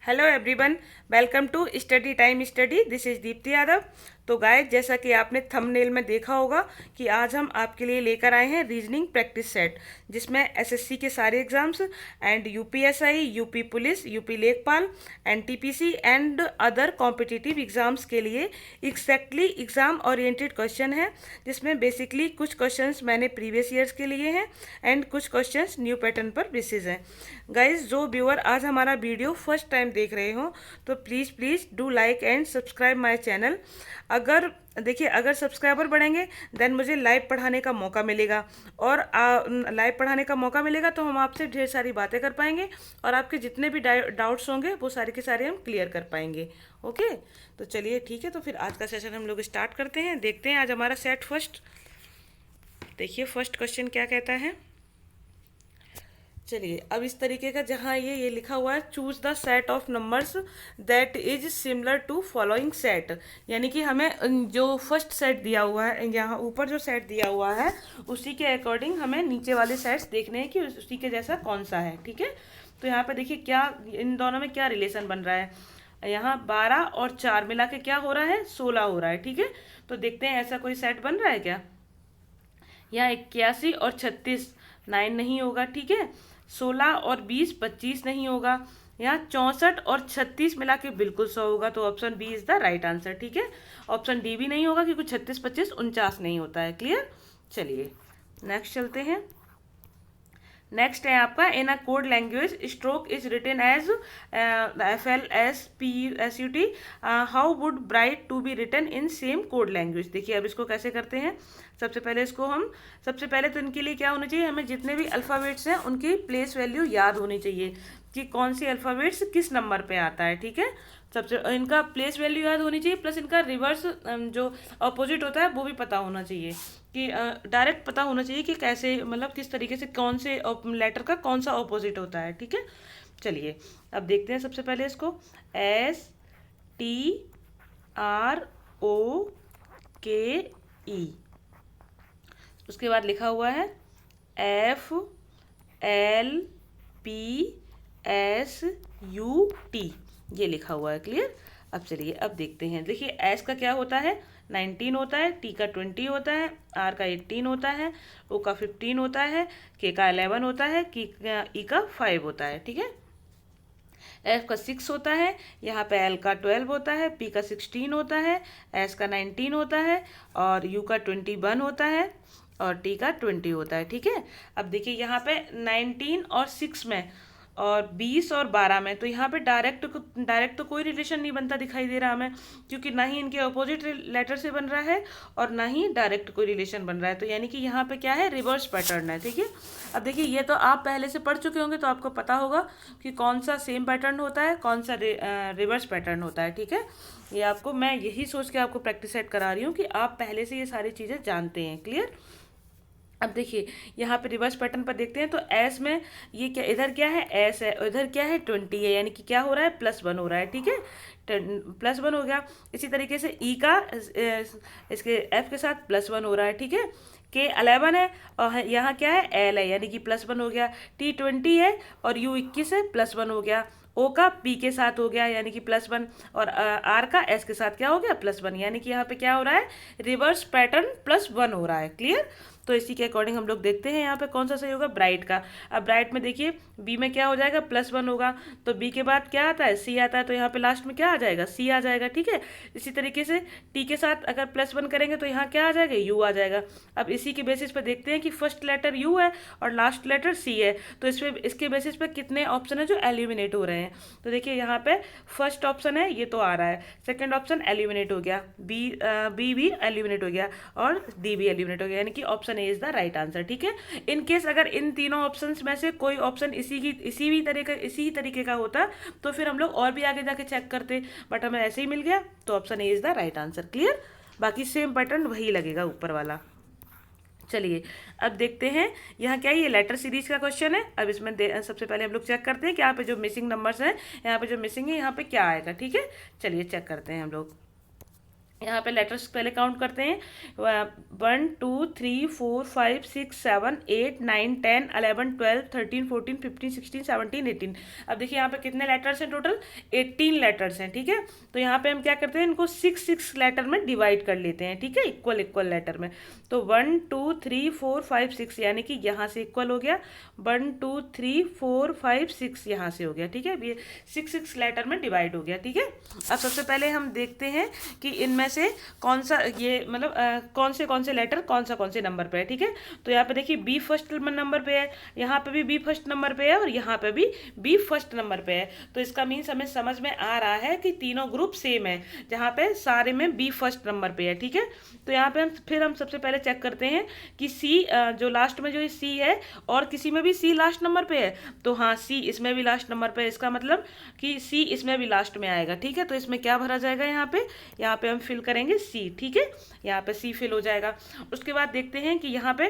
Hello everyone, welcome to study time study. This is Deepti Yadav. तो guys, जैसा कि आपने थंबनेल में देखा होगा कि आज हम आपके लिए लेकर आए हैं रीजनिंग प्रैक्टिस सेट, जिसमें एसएससी के सारे exams and UPSI, UP police, UP लेखपाल, NTPC and other competitive exams के लिए एग्जैक्टली एग्जाम ओरिएंटेड क्वेश्चन है, जिसमें बेसिकली कुछ क्वेश्चंस मैंने प्रीवियस ईयर्स के लिए हैं एंड कुछ क्वेश्चंस न्यू पैटर्न पर बेसिस हैं। गाइस, जो व्यूअर आज हमारा वीडियो फर्स्ट टाइम देख रहे हो तो please do like and subscribe my channel. अगर देखिए, अगर सब्सक्राइबर बढ़ेंगे देन मुझे लाइव पढ़ाने का मौका मिलेगा, और लाइव पढ़ाने का मौका मिलेगा तो हम आपसे ढेर सारी बातें कर पाएंगे और आपके जितने भी डाउट्स होंगे वो सारे के सारे हम क्लियर कर पाएंगे। ओके, तो चलिए ठीक है, तो फिर आज का सेशन हम लोग स्टार्ट करते हैं। देखते हैं आज हमारा सेट फर्स्ट। देखिए फर्स्ट क्वेश्चन क्या कहता है। चलिए, अब इस तरीके का जहाँ ये लिखा हुआ है, choose the set of numbers that is similar to following set, यानी कि हमें जो फर्स्ट सेट दिया हुआ है, यहाँ ऊपर जो सेट दिया हुआ है उसी के अकॉर्डिंग हमें नीचे वाले सेट्स देखने हैं कि उसी के जैसा कौन सा है। ठीक है, तो यहाँ पे देखिए क्या इन दोनों में क्या रिलेशन बन रहा है। यहाँ 12 और 4 मिला के क्या हो रहा है, 16 हो रहा है। ठीक है, तो देखते हैं ऐसा कोई सेट बन रहा है क्या। यहाँ 81 और 36 9 नहीं होगा। ठीक है, 16 और 20 25 नहीं होगा। यहाँ 64 और 36 मिला के बिल्कुल 100 होगा, तो option B is the right answer. ठीक है, ऑप्शन डी भी नहीं होगा क्योंकि 36 25 49 नहीं होता है। क्लियर। चलिए नेक्स्ट चलते हैं। नेक्स्ट है आपका, in a code language stroke is written as FLSPUT, how would bright to be written in same code language. देखिए अब इसको कैसे करते हैं। सबसे पहले तो इनके लिए क्या होना चाहिए, हमें जितने भी अल्फ़ाबेट्स हैं उनकी प्लेस वैल्यू याद होनी चाहिए कि कौन सी अल्फ़ाबेट्स किस नंबर पे आता है। ठीक है, सबसे इनका प्लेस वैल्यू याद होनी चाहिए, प्लस इनका रिवर्स जो अपोजिट होता है वो भी पता होना चाहिए, कि डायरेक्ट पता होना चाहिए कि कैसे, मतलब किस तरीके से कौन से लेटर का कौन सा ऑपोजिट होता है। ठीक है, चलिए अब देखते हैं सबसे पहले इसको। STROKE, उसके बाद लिखा हुआ है FLPSUT, ये लिखा हुआ है। क्लियर। अब चलिए अब देखते हैं। देखिए एस का क्या होता है, 19 होता है, टी का 20 होता है, आर का 18 होता है, ओ का 15 होता है, के का 11 होता है, ई का 5 होता है। ठीक है, एफ का 6 होता है, यहाँ पे एल का 12 होता है, पी का 16 होता है, एस का 19 होता है, और यू का 21 होता है, और टी का 20 होता है। ठीक है, अब देखिए यहाँ पे 19 और 6 में और 20 और 12 में, तो यहाँ पे डायरेक्ट तो कोई रिलेशन नहीं बनता दिखाई दे रहा हमें, क्योंकि ना ही इनके अपोजिट लेटर से बन रहा है और ना ही डायरेक्ट कोई रिलेशन बन रहा है, तो यानी कि यहाँ पे क्या है, रिवर्स पैटर्न है। ठीक है, अब देखिए ये तो आप पहले से पढ़ चुके होंगे तो आपको पता होगा कि कौन सा सेम पैटर्न होता है, कौन सा रिवर्स पैटर्न होता है। ठीक है, ये आपको मैं यही सोच के आपको प्रैक्टिस सेट करा रही हूँ कि आप पहले से ये सारी चीज़ें जानते हैं। क्लियर। अब देखिए यहाँ पे रिवर्स पैटर्न पर देखते हैं, तो एस में ये क्या, इधर क्या है एस है, इधर क्या है 20 है, यानी कि क्या हो रहा है, +1 हो रहा है। ठीक है, +1 हो गया। इसी तरीके से ई का इसके एफ के साथ +1 हो रहा है। ठीक है, के 11 है और यहाँ क्या है, एल है, यानी कि +1 हो गया। टी 20 है और यू 21 है, +1 हो गया। ओ का पी के साथ हो गया, यानी कि +1, और आर का एस के साथ क्या हो गया, +1, यानी कि यहाँ पे क्या हो रहा है, रिवर्स पैटर्न +1 हो रहा है। क्लियर। तो इसी के अकॉर्डिंग हम लोग देखते हैं यहाँ पे कौन सा सही होगा, ब्राइट का। अब ब्राइट में देखिए बी में क्या हो जाएगा, +1 होगा, तो बी के बाद क्या आता है, सी आता है, तो यहाँ पे लास्ट में क्या आ जाएगा, सी आ जाएगा। ठीक है, इसी तरीके से टी के साथ अगर +1 करेंगे तो यहाँ क्या आ जाएगा, यू आ जाएगा। अब इसी के बेसिस पे देखते हैं कि फर्स्ट लेटर यू है और लास्ट लेटर सी है, तो इसके बेसिस पे कितने ऑप्शन है जो एलिमिनेट हो रहे हैं। तो देखिए यहाँ पे फर्स्ट ऑप्शन है, ये तो आ रहा है, सेकेंड ऑप्शन एलिमिनेट हो गया, बी भी एलिमिनेट हो गया, और डी भी एलिमिनेट हो गया, यानी कि option A is the right answer. ठीक है, इन केस अगर इन तीनों ऑप्शंस में से कोई ऑप्शन इसी तरीके का होता तो फिर हम लोग और भी आगे जाके चेक करते, बट हमें ऐसे ही मिल गया, तो option A is the right answer. Clear. बाकी सेम पैटर्न वही लगेगा ऊपर वाला। चलिए अब देखते हैं यहाँ क्या है, ये लेटर सीरीज का क्वेश्चन है। अब इसमें सबसे पहले हम लोग चेक करते हैं कि यहाँ पे जो मिसिंग नंबर्स हैं, यहाँ पे जो मिसिंग है यहाँ पे क्या आएगा। ठीक है, चलिए चेक करते हैं हम लोग। यहाँ पे लेटर्स पहले काउंट करते हैं, 1 2 3 4 5 6 7 8 9 10 11 12 13 14 15 16 17 18। अब देखिए यहाँ पे कितने लेटर्स हैं, टोटल 18 लेटर्स हैं, ठीक है। तो यहाँ पे हम क्या करते हैं, इनको 6 लेटर में डिवाइड कर लेते हैं, ठीक है, इक्वल इक्वल लेटर में। तो 1 2 3 4 5 6 यानी कि यहाँ से इक्वल हो गया, 1 2 3 4 5 6 यहाँ से हो गया, ठीक है। ये 6 लेटर में डिवाइड हो गया, ठीक है। अब सबसे पहले हम देखते हैं कि इनमें से कौन सा ये मतलब कौन से लेटर कौन से नंबर पे है, ठीक है। तो यहाँ पे देखिए बी फर्स्ट नंबर पे है, यहाँ पे भी बी फर्स्ट नंबर पे है और यहाँ पे भी बी फर्स्ट नंबर पे है। तो इसका मीन्स हमें समझ में आ रहा है कि तीनों ग्रुप सेम है, जहाँ पे सारे में बी फर्स्ट नंबर पे है, ठीक है। तो यहाँ पे हम सबसे पहले चेक करते हैं कि सी जो लास्ट में जो सी है और किसी में भी सी लास्ट नंबर पे है, तो हाँ सी इसमें भी लास्ट नंबर पे है, इसका मतलब कि सी इसमें भी लास्ट में आएगा, ठीक है। तो इसमें क्या भरा जाएगा, यहाँ पे हम फिल करेंगे सी, ठीक है। यहाँ पे सी फिल हो जाएगा। उसके बाद देखते हैं कि यहाँ पे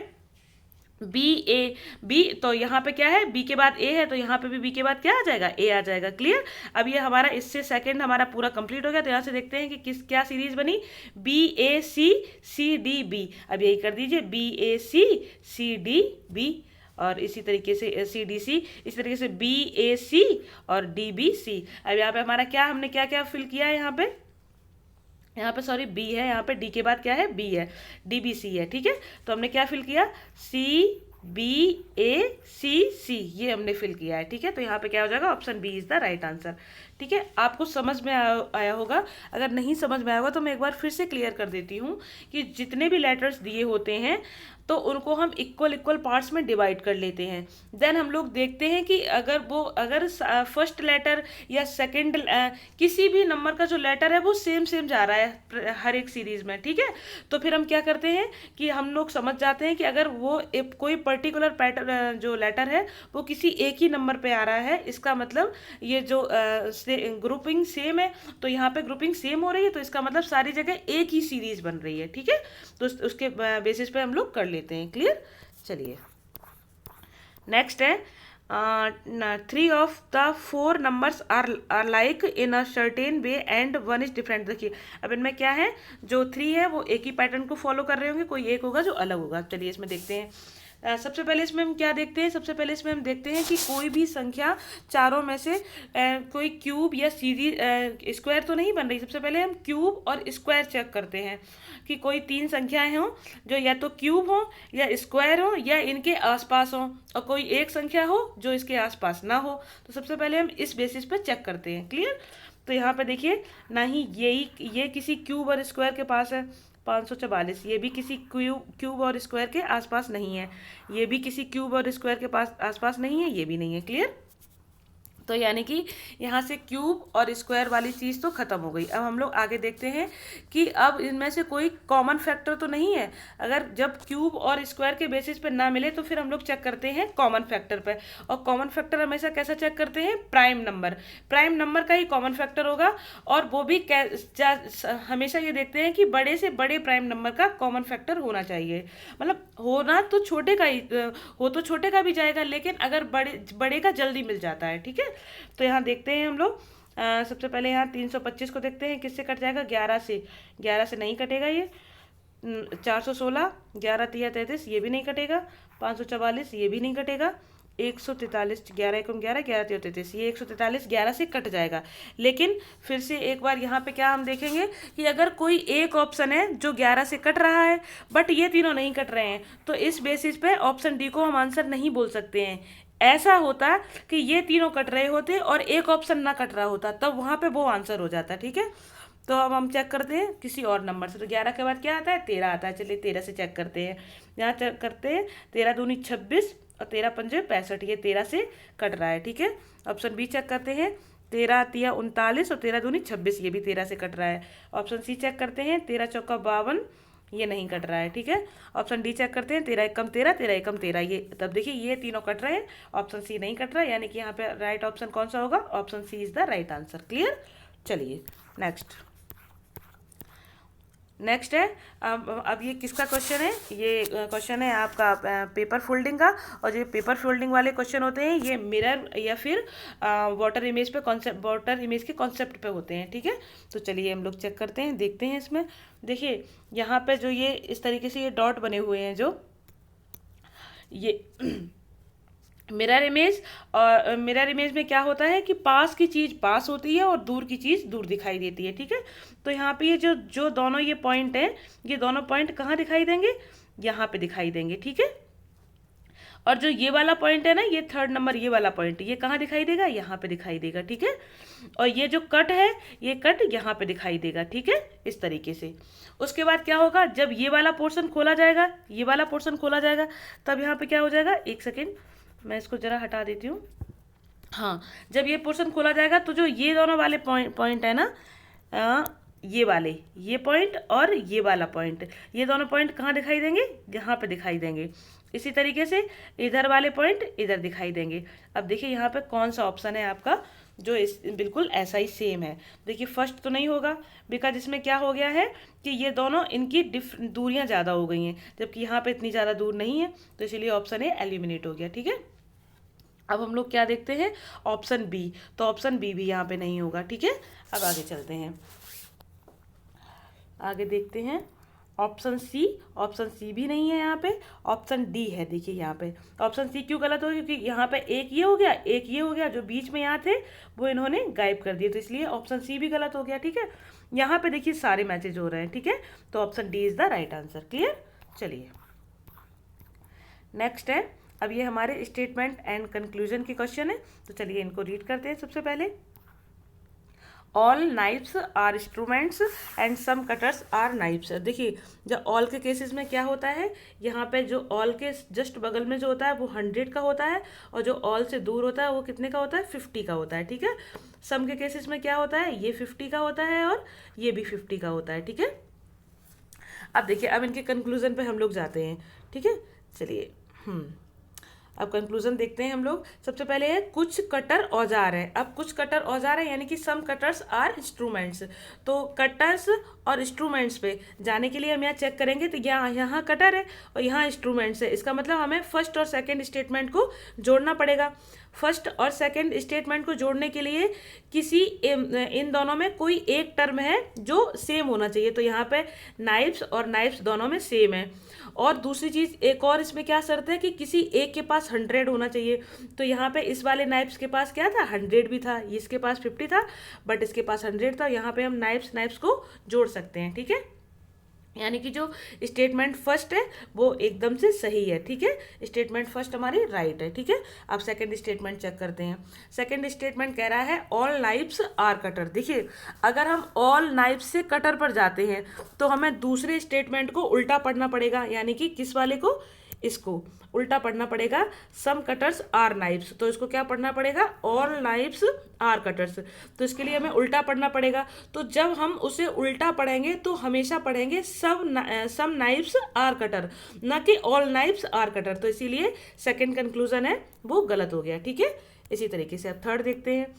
बी, तो यहाँ पे क्या है, बी के बाद ए है, तो यहाँ पे भी बी के बाद क्या आ जाएगा, ए आ जाएगा, क्लियर। अब ये हमारा इससे सेकंड हमारा पूरा कंप्लीट हो गया। तो यहाँ से देखते हैं कि क्या सीरीज बनी, बी ए सी सी डी बी। अब यही कर दीजिए, बी ए सी सी डी बी, और इसी तरीके से सी डी सी, इसी तरीके से बी ए सी और डी बी सी। अब यहाँ पे हमारा क्या, हमने क्या क्या फिल किया है, यहाँ पे सॉरी बी है, यहाँ पे डी के बाद क्या है, बी है, डी बी सी है, ठीक है। तो हमने क्या फिल किया, सी बी ए सी सी, ये हमने फिल किया है, ठीक है। तो यहाँ पे क्या हो जाएगा, option B is the right answer, ठीक है। आपको समझ में आया होगा। अगर नहीं समझ में आया होगा तो मैं एक बार फिर से क्लियर कर देती हूँ कि जितने भी लेटर्स दिए होते हैं तो उनको हम इक्वल पार्ट्स में डिवाइड कर लेते हैं। देन हम लोग देखते हैं कि अगर फर्स्ट लेटर या सेकंड किसी भी नंबर का जो लेटर है वो सेम जा रहा है हर एक सीरीज में, ठीक है। तो फिर हम क्या करते हैं कि हम लोग समझ जाते हैं कि अगर वो कोई पर्टिकुलर पैटर्न जो लेटर है वो किसी एक ही नंबर पे आ रहा है, इसका मतलब ये जो ग्रुपिंग सेम है, तो यहाँ पे ग्रुपिंग सेम हो रही है, तो इसका मतलब सारी जगह एक ही सीरीज बन रही है, ठीक है। तो उसके बेसिस पे हम लोग कर लेते हैं, क्लियर। चलिए नेक्स्ट है, 3 of the 4 numbers are like in a certain way and 1 is different। देखिए अब इनमें क्या है, जो 3 है वो एक ही पैटर्न को फॉलो कर रहे होंगे, कोई एक होगा जो अलग होगा। चलिए इसमें देखते हैं। सबसे पहले इसमें हम क्या देखते हैं, सबसे पहले इसमें हम देखते हैं कि कोई भी संख्या चारों में से कोई क्यूब या सीरीज स्क्वायर तो नहीं बन रही। सबसे पहले हम क्यूब और स्क्वायर चेक करते हैं कि कोई 3 संख्याएं हों जो या तो क्यूब हो या स्क्वायर हो या इनके आसपास हो, और कोई एक संख्या हो जो इसके आसपास ना हो। तो सबसे पहले हम इस बेसिस पे चेक करते हैं, क्लियर। तो यहाँ पे देखिए, ना ही ये किसी क्यूब और स्क्वायर के पास है 544, ये भी किसी क्यूब और स्क्वायर के आसपास नहीं है, ये भी किसी क्यूब और स्क्वायर के पास आसपास नहीं है, ये भी नहीं है, क्लियर। तो यानी कि यहाँ से क्यूब और स्क्वायर वाली चीज़ तो ख़त्म हो गई। अब हम लोग आगे देखते हैं कि अब इनमें से कोई कॉमन फैक्टर तो नहीं है। अगर जब क्यूब और स्क्वायर के बेसिस पे ना मिले तो फिर हम लोग चेक करते हैं कॉमन फैक्टर पे, और कॉमन फैक्टर हमेशा कैसा चेक करते हैं, प्राइम नंबर का ही कॉमन फैक्टर होगा। और वो भी हमेशा ये देखते हैं कि बड़े से बड़े प्राइम नंबर का कॉमन फैक्टर होना चाहिए, मतलब होना तो छोटे का ही हो, तो छोटे का भी जाएगा, लेकिन अगर बड़े का जल्दी मिल जाता है, ठीक है। तो यहाँ देखते हैं हम लोग, सबसे पहले यहाँ 325 को देखते हैं किससे कट जाएगा, 11 से नहीं कटेगा ये। 416, 11 तिया 33, ये भी नहीं कटेगा। 544, ये भी नहीं कटेगा। 143, 11 एकम 11, 11 तिया 33, ये 143 11 से कट जाएगा। लेकिन फिर से एक बार यहाँ पे क्या हम देखेंगे कि अगर कोई एक ऑप्शन है जो 11 से कट रहा है बट ये तीनों नहीं कट रहे हैं, तो इस बेसिस पे ऑप्शन डी को हम आंसर नहीं बोल सकते हैं। ऐसा होता कि ये तीनों कट रहे होते और एक ऑप्शन ना कट रहा होता, तब वहाँ पे वो आंसर हो जाता, ठीक है। तो अब हम चेक करते हैं किसी और नंबर से। तो 11 के बाद क्या आता है, 13 आता है। चलिए 13 से चेक करते हैं। यहाँ चेक करते हैं, 13 दूनी 26 और 13 पंजे 65, ये 13 से कट रहा है, ठीक है। ऑप्शन बी चेक करते हैं, 13 तिया 39 और 13 दूनी 26, ये भी 13 से कट रहा है। ऑप्शन सी चेक करते हैं, 13 चौका 52, ये नहीं कट रहा है, ठीक है। ऑप्शन डी चेक करते हैं, 13 एकम 13, 13 एकम 13, ये तब देखिए ये तीनों कट रहे हैं, ऑप्शन सी नहीं कट रहा है, यानी कि यहाँ पे राइट ऑप्शन कौन सा होगा, option C is the right answer, clear. चलिए नेक्स्ट, नेक्स्ट है, अब ये किसका क्वेश्चन है? ये क्वेश्चन है आपका पेपर फोल्डिंग का। और जो पेपर फोल्डिंग वाले क्वेश्चन होते हैं ये मिरर या फिर वाटर इमेज पे कॉन्सेप्ट, वाटर इमेज के कॉन्सेप्ट पे होते हैं, ठीक है। तो चलिए हम लोग चेक करते हैं, देखते हैं इसमें। देखिए यहाँ पे जो ये इस तरीके से ये डॉट बने हुए हैं, जो ये मिरर इमेज, और मिरर इमेज में क्या होता है कि पास की चीज़ पास होती है और दूर की चीज़ दूर दिखाई देती है, ठीक है। तो यहाँ पे ये जो जो दोनों ये पॉइंट हैं, ये दोनों पॉइंट कहाँ दिखाई देंगे? यहाँ पे दिखाई देंगे, ठीक है। और जो ये वाला पॉइंट है ना, ये थर्ड नंबर ये वाला पॉइंट, ये कहाँ दिखाई देगा? यहाँ पे दिखाई देगा, ठीक है। और ये जो कट है, ये कट यहाँ पे दिखाई देगा, ठीक है, इस तरीके से। उसके बाद क्या होगा? जब ये वाला पोर्शन खोला जाएगा, ये वाला पोर्शन खोला जाएगा, तब यहाँ पे क्या हो जाएगा? एक सेकेंड, मैं इसको जरा हटा देती हूँ। हाँ, जब ये पोर्शन खोला जाएगा तो जो ये दोनों वाले पॉइंट है ना, ये वाले, ये पॉइंट और ये वाला पॉइंट, ये दोनों पॉइंट कहाँ दिखाई देंगे? यहाँ पे दिखाई देंगे। इसी तरीके से इधर वाले पॉइंट इधर दिखाई देंगे। अब देखिए यहाँ पे कौन सा ऑप्शन है आपका जो इस बिल्कुल ऐसा ही सेम है। देखिए फर्स्ट तो नहीं होगा, बिकॉज इसमें क्या हो गया है कि ये दोनों इनकी दूरियां ज़्यादा हो गई हैं, जबकि यहाँ पे इतनी ज़्यादा दूर नहीं है, तो इसलिए ऑप्शन ए एलिमिनेट हो गया, ठीक है। अब हम लोग क्या देखते हैं? Option B. तो ऑप्शन बी भी यहाँ पे नहीं होगा, ठीक है। अब आगे चलते हैं, आगे देखते हैं। ऑप्शन सी, ऑप्शन सी भी नहीं है यहाँ पे, ऑप्शन डी है। देखिए यहाँ पे ऑप्शन सी क्यों गलत हो गया? क्योंकि यहाँ पे एक ये हो गया, एक ये हो गया, जो बीच में यहाँ थे वो इन्होंने गायब कर दिए, तो इसलिए ऑप्शन सी भी गलत हो गया, ठीक है। यहाँ पे देखिए सारे मैचेज हो रहे हैं, ठीक है। तो option D is the right answer. Clear? चलिए नेक्स्ट है, अब ये हमारे स्टेटमेंट एंड कंक्लूजन के क्वेश्चन है, तो चलिए इनको रीड करते हैं। सबसे पहले, all knives are instruments and some cutters are knives. देखिए जब ऑल के केसेस में क्या होता है, यहाँ पे जो ऑल के जस्ट बगल में जो होता है वो 100 का होता है, और जो ऑल से दूर होता है वो कितने का होता है? 50 का होता है, ठीक है। सम के केसेस में क्या होता है? ये 50 का होता है और ये भी 50 का होता है, ठीक है। अब देखिए, अब इनके कंक्लूजन पे हम लोग जाते हैं, ठीक है। चलिए अब कंक्लूजन देखते हैं हम लोग। सबसे पहले है कुछ कटर औजार है। अब कुछ कटर औजार है यानी कि सम कटर्स आर इंस्ट्रूमेंट्स। तो कटर्स और इंस्ट्रूमेंट्स पे जाने के लिए हम यहाँ चेक करेंगे, तो यहाँ कटर है और यहाँ इंस्ट्रूमेंट्स है। इसका मतलब हमें फर्स्ट और सेकंड स्टेटमेंट को जोड़ना पड़ेगा। फर्स्ट और सेकंड स्टेटमेंट को जोड़ने के लिए किसी इन दोनों में कोई एक टर्म है जो सेम होना चाहिए, तो यहाँ पे नाइफ्स और नाइफ्स दोनों में सेम है। और दूसरी चीज़ एक और इसमें क्या शर्त है कि किसी एक के पास 100 होना चाहिए, तो यहाँ पे इस वाले नाइफ्स के पास क्या था? 100 भी था, इसके पास 50 था, बट इसके पास 100 था। यहाँ पे हम नाइफ्स को जोड़ सकते हैं, ठीक है। यानी कि जो स्टेटमेंट फर्स्ट है वो एकदम से सही है, ठीक है। स्टेटमेंट फर्स्ट हमारी राइट है, ठीक है। अब सेकंड स्टेटमेंट चेक करते हैं। सेकंड स्टेटमेंट कह रहा है ऑल नाइफ्स आर कटर। देखिए अगर हम ऑल नाइफ्स से कटर पर जाते हैं तो हमें दूसरे स्टेटमेंट को उल्टा पढ़ना पड़ेगा, यानी कि किस वाले को? इसको उल्टा पढ़ना पड़ेगा। सम कटर्स आर नाइफ्स, तो इसको क्या पढ़ना पड़ेगा? All knives are cutters. तो इसके लिए हमें उल्टा पढ़ना पड़ेगा। तो जब हम उसे उल्टा पढ़ेंगे तो हमेशा पढ़ेंगे सम नाइफ्स आर कटर, ना कि ऑल नाइफ्स आर कटर। तो इसीलिए सेकंड कंक्लूजन है वो गलत हो गया, ठीक है। इसी तरीके से अब थर्ड देखते हैं।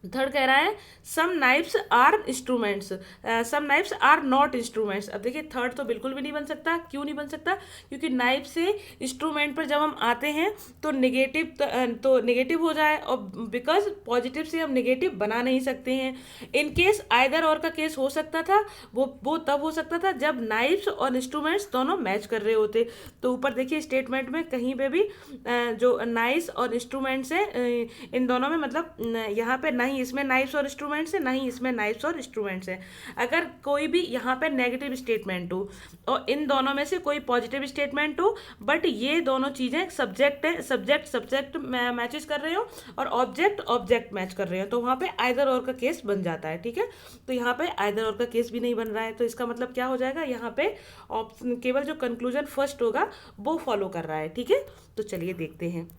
थर्ड कह रहा है some knives are instruments, some knives are not instruments. अब देखिए थर्ड तो बिल्कुल भी नहीं बन सकता। क्यों नहीं बन सकता? क्योंकि नाइफ से इंस्ट्रूमेंट पर जब हम आते हैं तो नेगेटिव हो जाए, और बिकॉज पॉजिटिव से हम नेगेटिव बना नहीं सकते हैं। इन केस आइदर और का केस हो सकता था, वो तब हो सकता था जब नाइफ्स और इंस्ट्रूमेंट्स दोनों मैच कर रहे होते। तो ऊपर देखिए स्टेटमेंट में कहीं पे भी जो नाइफ्स और इंस्ट्रूमेंट्स है इन दोनों में, मतलब यहाँ पे नहीं इसमें नाइफ्स और इंस्ट्रूमेंट्स है, नहीं इसमें नाइफ्स और इंस्ट्रूमेंट्स है। अगर कोई भी यहाँ पे नेगेटिव स्टेटमेंट हो और इन दोनों में से कोई पॉजिटिव स्टेटमेंट हो, बट ये दोनों चीज़ें सब्जेक्ट है, सब्जेक्ट मैचेस कर रहे हो और ऑब्जेक्ट मैच कर रहे हो, तो वहाँ पे आइदर और का केस बन जाता है, ठीक है। तो यहाँ पे आइदर और का केस भी नहीं बन रहा है, तो इसका मतलब क्या हो जाएगा? यहाँ पे ऑप्शन केवल जो कंक्लूजन फर्स्ट होगा वो फॉलो कर रहा है, ठीक है। तो चलिए देखते हैं,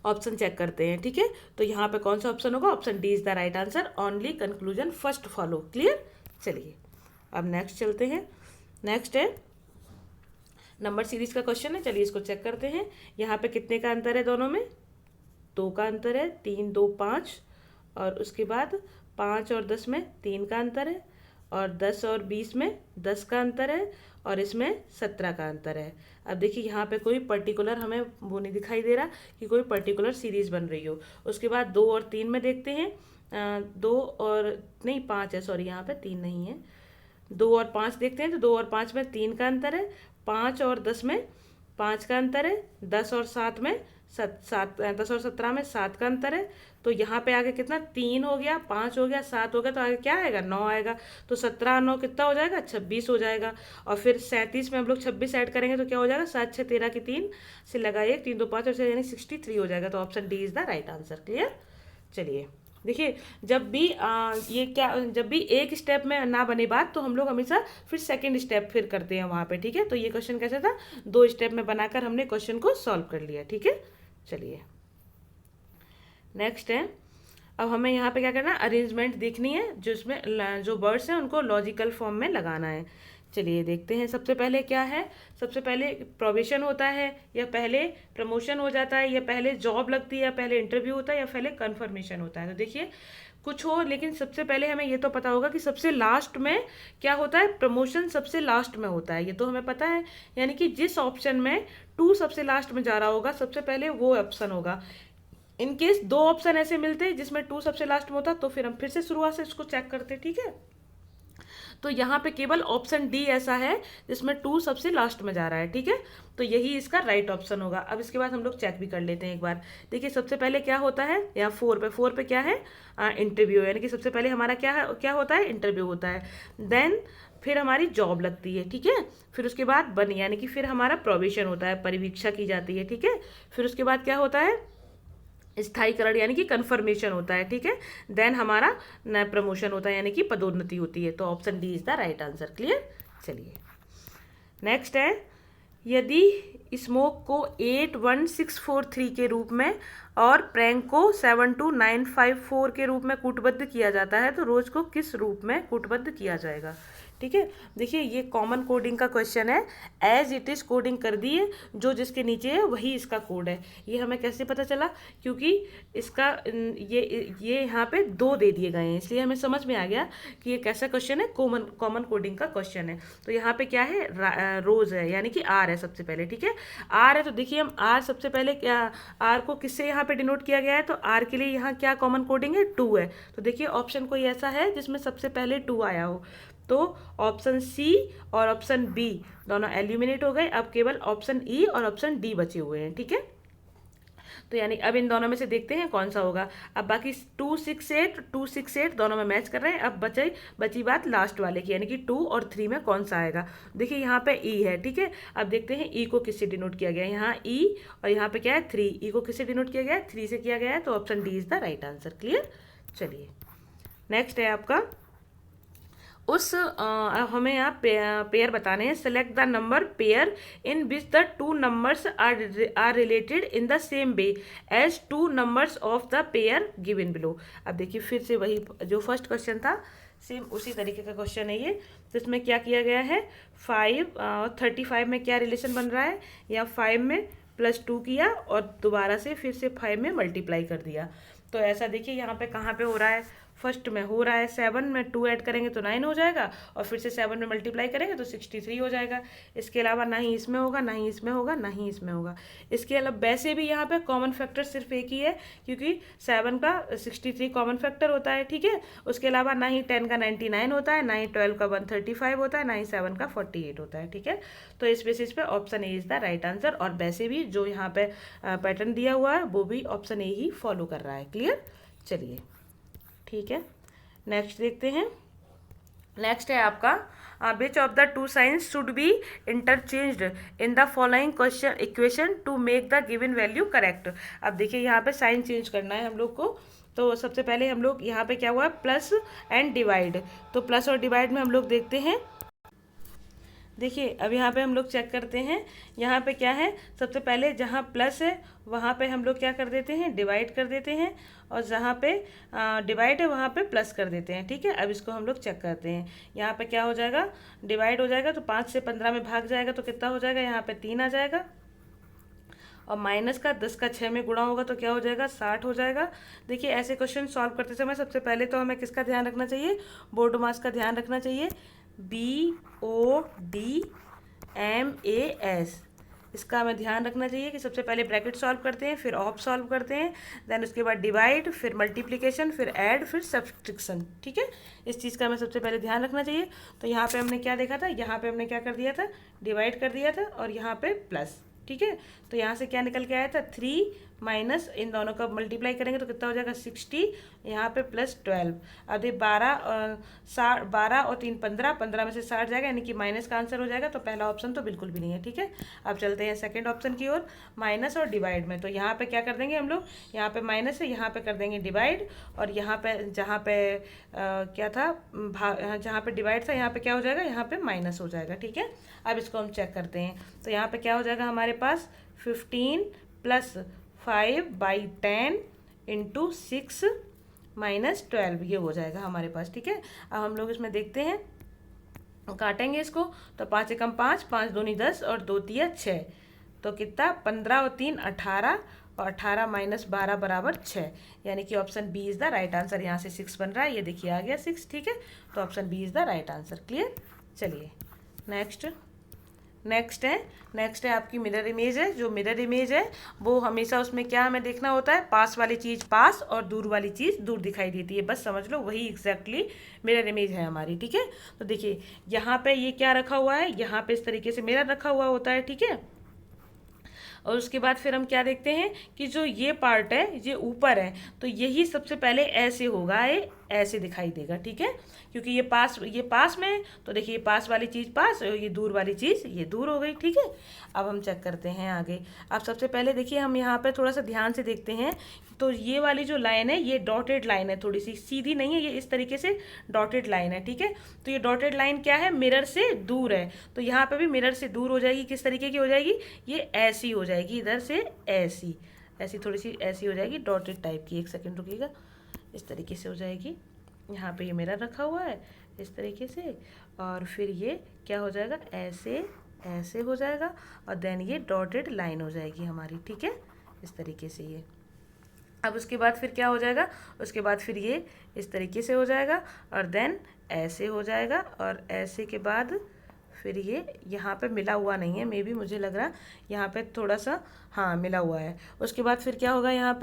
ऑप्शन चेक करते हैं, ठीक है। तो यहाँ पे कौन सा ऑप्शन होगा? Option D is the right answer, only conclusion first follow. Clear? चलिए अब नेक्स्ट चलते हैं। नेक्स्ट है नंबर सीरीज का क्वेश्चन है, चलिए इसको चेक करते हैं। यहाँ पे कितने का अंतर है दोनों में? 2 का अंतर है, 3 2 5, और उसके बाद 5 और 10 में 3 का अंतर है, और 10 और 20 में 10 का अंतर है और इसमें 17 का अंतर है। अब देखिए यहाँ पे कोई पर्टिकुलर हमें वो नहीं दिखाई दे रहा कि कोई पर्टिकुलर सीरीज बन रही हो। उसके बाद 2 और 3 में देखते हैं, 2 और नहीं 5 है, सॉरी यहाँ पे 3 नहीं है, 2 और 5 देखते हैं तो 2 और 5 में 3 का अंतर है, 5 और 10 में 5 का अंतर है, 10 और 7 में 10 और 17 में 7 का अंतर है। तो यहाँ पे आगे कितना 3 हो गया, 5 हो गया, 7 हो गया, तो आगे क्या आएगा 9 आएगा। तो 17 और 9 कितना हो जाएगा 26 हो जाएगा। और फिर 37 में हम लोग 26 ऐड करेंगे तो क्या हो जाएगा 7 6 13 की 3 से लगाइए 3 2 5 और से यानी 63 हो जाएगा। तो option D is the right answer. Clear. चलिए देखिए, जब भी एक स्टेप में ना बने बात तो हम लोग हमेशा फिर सेकंड स्टेप फिर करते हैं वहाँ पे। ठीक है, तो ये क्वेश्चन कैसा था, 2 स्टेप में बनाकर हमने क्वेश्चन को सॉल्व कर लिया। ठीक है, चलिए नेक्स्ट है, अब हमें यहाँ पे क्या करना है, अरेंजमेंट देखनी है, जिसमें जो वर्ड्स हैं उनको लॉजिकल फॉर्म में लगाना है। चलिए देखते हैं, सबसे पहले क्या है, सबसे पहले प्रोबेशन होता है या पहले प्रमोशन हो जाता है या पहले जॉब लगती है या पहले इंटरव्यू होता है या पहले कन्फर्मेशन होता है। तो देखिए कुछ हो, लेकिन सबसे पहले हमें ये तो पता होगा कि सबसे लास्ट में क्या होता है, प्रमोशन सबसे लास्ट में होता है, ये तो हमें पता है। यानी कि जिस ऑप्शन में 2 सबसे लास्ट में जा रहा होगा सबसे पहले वो ऑप्शन होगा। इन केस 2 ऑप्शन ऐसे मिलते हैं जिसमें 2 सबसे लास्ट में होता तो फिर हम फिर से शुरुआत से इसको चेक करते। ठीक है, तो यहाँ पे केवल ऑप्शन डी ऐसा है जिसमें 2 सबसे लास्ट में जा रहा है। ठीक है, तो यही इसका राइट ऑप्शन होगा। अब इसके बाद हम लोग चेक भी कर लेते हैं एक बार। देखिए सबसे पहले क्या होता है, यहाँ 4 पे क्या है, इंटरव्यू, यानी कि सबसे पहले हमारा क्या होता है, इंटरव्यू होता है। देन फिर हमारी जॉब लगती है। ठीक है, फिर उसके बाद बनी, यानी कि फिर हमारा प्रोबेशन होता है, परिवीक्षा की जाती है। ठीक है, फिर उसके बाद क्या होता है, स्थायीकरण यानी कि कन्फर्मेशन होता है। ठीक है, देन हमारा प्रमोशन होता है यानी कि पदोन्नति होती है। तो option D is the right answer. Clear. चलिए नेक्स्ट है, यदि स्मोक को 81643 के रूप में और प्रैंक को 72954 के रूप में कूटबद्ध किया जाता है तो रोज को किस रूप में कूटबद्ध किया जाएगा। ठीक है, देखिए ये कॉमन कोडिंग का क्वेश्चन है, एज इट इज़ कोडिंग कर दिए, जो जिसके नीचे है वही इसका कोड है। ये हमें कैसे पता चला, क्योंकि इसका ये यहाँ पे 2 दे दिए गए हैं, इसलिए हमें समझ में आ गया कि ये कैसा क्वेश्चन है, कॉमन कोडिंग का क्वेश्चन है। तो यहाँ पे क्या है, रोज है यानी कि आर है सबसे पहले। ठीक है, आर है तो देखिए हम आर सबसे पहले क्या, आर को किससे यहाँ पे डिनोट किया गया है, तो आर के लिए यहाँ क्या कॉमन कोडिंग है, 2 है। तो देखिए ऑप्शन कोई ऐसा है जिसमें सबसे पहले 2 आया हो, तो ऑप्शन सी और ऑप्शन बी दोनों एलिमिनेट हो गए। अब केवल ऑप्शन ई और ऑप्शन डी बचे हुए हैं। ठीक है, तो यानी अब इन दोनों में से देखते हैं कौन सा होगा। अब बाकी 268 दोनों में मैच कर रहे हैं। अब बची बात लास्ट वाले की, यानी कि 2 और 3 में कौन सा आएगा। देखिए यहाँ पे ई है। ठीक है, अब देखते हैं ई को किससे डिनोट किया गया है, यहाँ ई और यहाँ पे क्या है 3, ई को किससे डिनोट किया गया है, 3 से किया गया है। तो option D is the right answer. Clear. चलिए नेक्स्ट है आपका, हमें यहाँ पेयर बताने हैं, select the number pair in which the 2 numbers are related in the same way as 2 numbers of the pair given below. अब देखिए फिर से वही जो फर्स्ट क्वेश्चन था, सेम उसी तरीके का क्वेश्चन है ये। तो इसमें क्या किया गया है, 5 और 35 में क्या रिलेशन बन रहा है, या 5 में +2 किया और दोबारा से फिर से 5 में मल्टीप्लाई कर दिया। तो ऐसा देखिए यहाँ पे कहाँ पे हो रहा है, फर्स्ट में हो रहा है 7 में 2 ऐड करेंगे तो 9 हो जाएगा और फिर से 7 में मल्टीप्लाई करेंगे तो 63 हो जाएगा। इसके अलावा ना ही इसमें होगा, ना ही इसमें होगा, ना ही इसमें होगा। इसके अलावा वैसे भी यहाँ पे कॉमन फैक्टर सिर्फ एक ही है, क्योंकि 7 का 63 कॉमन फैक्टर होता है। ठीक है, उसके अलावा ना ही 10 का 99 होता है, ना ही 12 का 135 होता है, ना ही 7 का 48 होता है। ठीक है, तो इस बेसिस पे option A is the right answer. और वैसे भी जो यहाँ पे पैटर्न दिया हुआ है वो भी ऑप्शन ए ही फॉलो कर रहा है। क्लियर। चलिए ठीक है, नेक्स्ट देखते हैं। नेक्स्ट है आपका, which of the 2 science should be interchanged in the following question equation two make the given value correct. अब देखिए यहाँ पे साइन चेंज करना है हम लोग को। तो सबसे पहले हम लोग यहाँ पे क्या हुआ है, प्लस एंड डिवाइड। तो प्लस और डिवाइड में हम लोग देखते हैं, देखिए अब यहाँ पे हम लोग चेक करते हैं, यहाँ पे क्या है, सबसे पहले जहाँ प्लस है वहाँ पे हम लोग क्या कर देते हैं, डिवाइड कर देते हैं, और जहाँ पे डिवाइड है वहाँ पे प्लस कर देते हैं। ठीक है, अब इसको हम लोग चेक करते हैं। यहाँ पे क्या हो जाएगा, डिवाइड हो जाएगा तो 5 से 15 में भाग जाएगा तो कितना हो जाएगा, यहाँ पे 3 आ जाएगा। और माइनस का 10 का 6 में गुणा होगा तो क्या हो जाएगा, 60 हो जाएगा। देखिए ऐसे क्वेश्चन सॉल्व करते समय सबसे पहले तो हमें किसका ध्यान रखना चाहिए, बोर्ड मास का ध्यान रखना चाहिए, BODMAS, इसका हमें ध्यान रखना चाहिए कि सबसे पहले ब्रैकेट सॉल्व करते हैं, फिर ऑफ सॉल्व करते हैं, देन उसके बाद डिवाइड, फिर मल्टीप्लिकेशन, फिर ऐड, फिर सब्सट्रैक्शन। ठीक है, इस चीज़ का हमें सबसे पहले ध्यान रखना चाहिए। तो यहाँ पे हमने क्या देखा था, यहाँ पे हमने क्या कर दिया था, डिवाइड कर दिया था और यहाँ पे प्लस। ठीक है, तो यहाँ से क्या निकल के आया था, 3 माइनस इन दोनों का मल्टीप्लाई करेंगे तो कितना हो जाएगा, 60, यहाँ पे प्लस 12। अब ये 12 और 3 15, 15 में से 60 जाएगा, यानी कि माइनस का आंसर हो जाएगा। तो पहला ऑप्शन तो बिल्कुल भी नहीं है। ठीक है, अब चलते हैं सेकंड ऑप्शन की ओर, माइनस और डिवाइड में। तो यहाँ पे क्या कर देंगे हम लोग, यहाँ पे माइनस है, यहाँ पे कर देंगे डिवाइड, और यहाँ पे जहाँ पे क्या था, जहाँ पे डिवाइड था यहाँ पे क्या हो जाएगा, यहाँ पे माइनस हो जाएगा। ठीक है, अब इसको हम चेक करते हैं। तो यहाँ पे क्या हो जाएगा हमारे पास, 15 प्लस 5/10 इंटू 6 माइनस 12, ये हो जाएगा हमारे पास। ठीक है, अब हम लोग इसमें देखते हैं, काटेंगे इसको, तो 5 एकम 5, 5 दूनी 10 और 2 तिया 6, तो कितना, 15 और 3 18, और 18 माइनस 12 बराबर 6, यानी कि option B is the right answer. यहाँ से 6 बन रहा है, ये देखिए आ गया 6। ठीक है, तो option B is the right answer. Clear. चलिए नेक्स्ट है आपकी मिरर इमेज है। जो मिरर इमेज है वो हमेशा उसमें क्या हमें देखना होता है, पास वाली चीज़ पास और दूर वाली चीज़ दूर दिखाई देती है, बस समझ लो वही एग्जैक्टली मिरर इमेज है हमारी। ठीक है, तो देखिए यहाँ पे ये क्या रखा हुआ है, यहाँ पे इस तरीके से मिरर रखा हुआ होता है। ठीक है, और उसके बाद फिर हम क्या देखते हैं कि जो ये पार्ट है ये ऊपर है, तो यही सबसे पहले ऐसे होगा, ये ऐसे दिखाई देगा। ठीक है, क्योंकि ये पास में है, तो देखिए ये पास वाली चीज़ पास और ये दूर वाली चीज़ ये दूर हो गई। ठीक है, अब हम चेक करते हैं आगे। अब सबसे पहले देखिए हम यहाँ पे थोड़ा सा ध्यान से देखते हैं, तो ये वाली जो लाइन है ये डॉटेड लाइन है, थोड़ी सी सीधी नहीं है, ये इस तरीके से डॉटेड लाइन है। ठीक है, तो ये डॉटेड लाइन क्या है, मिरर से दूर है, तो यहाँ पे भी मिरर से दूर हो जाएगी। किस तरीके की हो जाएगी, ये ऐसी हो जाएगी, इधर से ऐसी थोड़ी सी ऐसी हो जाएगी, डॉटेड टाइप की। एक सेकेंड रुकिएगा, इस तरीके से हो जाएगी। यहाँ पे ये मिरर रखा हुआ है इस तरीके से, और फिर ये क्या हो जाएगा, ऐसे हो जाएगा, और देन ये डॉटेड लाइन हो जाएगी हमारी। ठीक है, इस तरीके से ये। अब उसके बाद फिर क्या हो जाएगा, उसके बाद फिर ये इस तरीके से हो जाएगा, और देन ऐसे हो जाएगा, और ऐसे के बाद फिर ये यहाँ पे मिला हुआ नहीं है, मे बी मुझे लग रहा यहाँ पे थोड़ा सा हाँ मिला हुआ है। उसके बाद फिर क्या होगा, यहाँ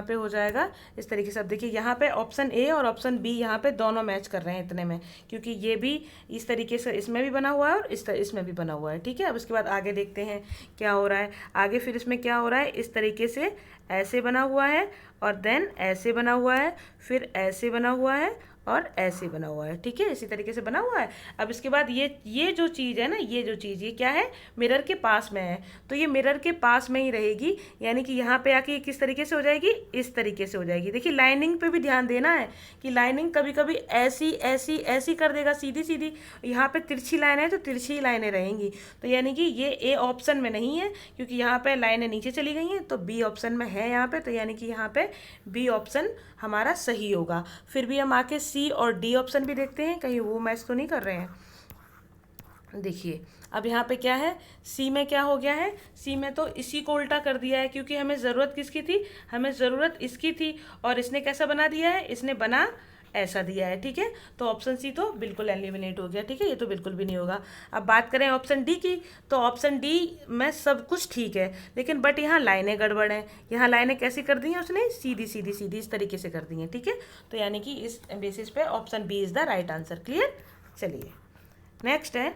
पे हो जाएगा इस तरीके से। अब देखिए यहाँ पे ऑप्शन ए और ऑप्शन बी यहाँ पे दोनों मैच कर रहे हैं इतने में, क्योंकि ये भी इस तरीके से इसमें भी बना हुआ है और इसमें भी बना हुआ है। ठीक है, अब उसके बाद आगे देखते हैं क्या हो रहा है आगे। फिर इसमें क्या हो रहा है, इस तरीके से ऐसे बना हुआ है, और देन ऐसे बना हुआ है, फिर ऐसे बना हुआ है, और ऐसे बना हुआ है। ठीक है, इसी तरीके से बना हुआ है। अब इसके बाद ये जो चीज़ है ना, ये जो चीज़ ये क्या है, मिरर के पास में है, तो ये मिरर के पास में ही रहेगी, यानी कि यहाँ पे आके किस तरीके से हो जाएगी, इस तरीके से हो जाएगी। देखिए लाइनिंग पे भी ध्यान देना है कि लाइनिंग कभी कभी ऐसी कर देगा, सीधी सीधी। यहाँ पे तिरछी लाइन है तो तिरछी लाइनें रहेंगी, तो यानी कि ये ए ऑप्शन में नहीं है, क्योंकि यहाँ पे लाइनें नीचे चली गई हैं, तो बी ऑप्शन में है यहाँ पे, तो यानी कि यहाँ पे बी ऑप्शन हमारा सही होगा। फिर भी हम आके सी और डी ऑप्शन भी देखते हैं, कहीं वो मैच तो नहीं कर रहे हैं। देखिए अब यहाँ पे क्या है, सी में क्या हो गया है, सी में तो इसी को उल्टा कर दिया है, क्योंकि हमें ज़रूरत किसकी थी, हमें ज़रूरत इसकी थी, और इसने कैसा बना दिया है, इसने बना ऐसा दिया है। ठीक है, तो ऑप्शन सी तो बिल्कुल एलिमिनेट हो गया। ठीक है, ये तो बिल्कुल भी नहीं होगा। अब बात करें ऑप्शन डी की, तो ऑप्शन डी में सब कुछ ठीक है, लेकिन बट यहाँ लाइनें गड़बड़ हैं। यहाँ लाइनें कैसी कर दी हैं उसने, सीधी सीधी सीधी इस तरीके से कर दी हैं। ठीक है, तो यानी कि इस बेसिस पे option B is the right answer. Clear. चलिए नेक्स्ट है,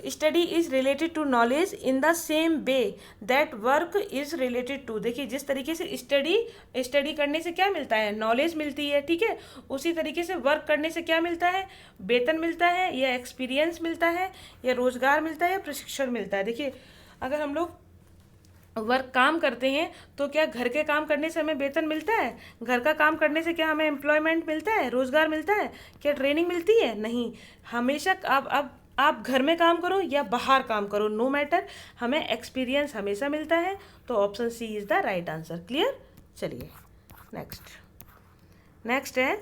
study is related to knowledge in the same way that work is related to. देखिए जिस तरीके से स्टडी करने से क्या मिलता है, नॉलेज मिलती है। ठीक है, उसी तरीके से वर्क करने से क्या मिलता है, वेतन मिलता है, या एक्सपीरियंस मिलता है, या रोजगार मिलता है, या प्रशिक्षण मिलता है। देखिए अगर हम लोग वर्क काम करते हैं तो क्या घर के काम करने से हमें वेतन मिलता है, घर का काम करने से क्या हमें एम्प्लॉयमेंट मिलता है, रोजगार मिलता है, क्या ट्रेनिंग मिलती है, नहीं। हमेशा अब आप घर में काम करो या बाहर काम करो, नो मैटर, हमें एक्सपीरियंस हमेशा मिलता है। तो option C is the right answer. Clear. चलिए नेक्स्ट है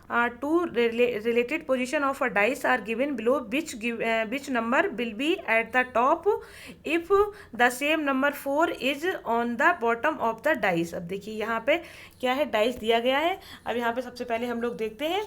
two related position of a dice are given below which number will be at the top if the same number 4 is on the bottom of the dice. अब देखिए यहाँ पे क्या है, dice दिया गया है। अब यहाँ पे सबसे पहले हम लोग देखते हैं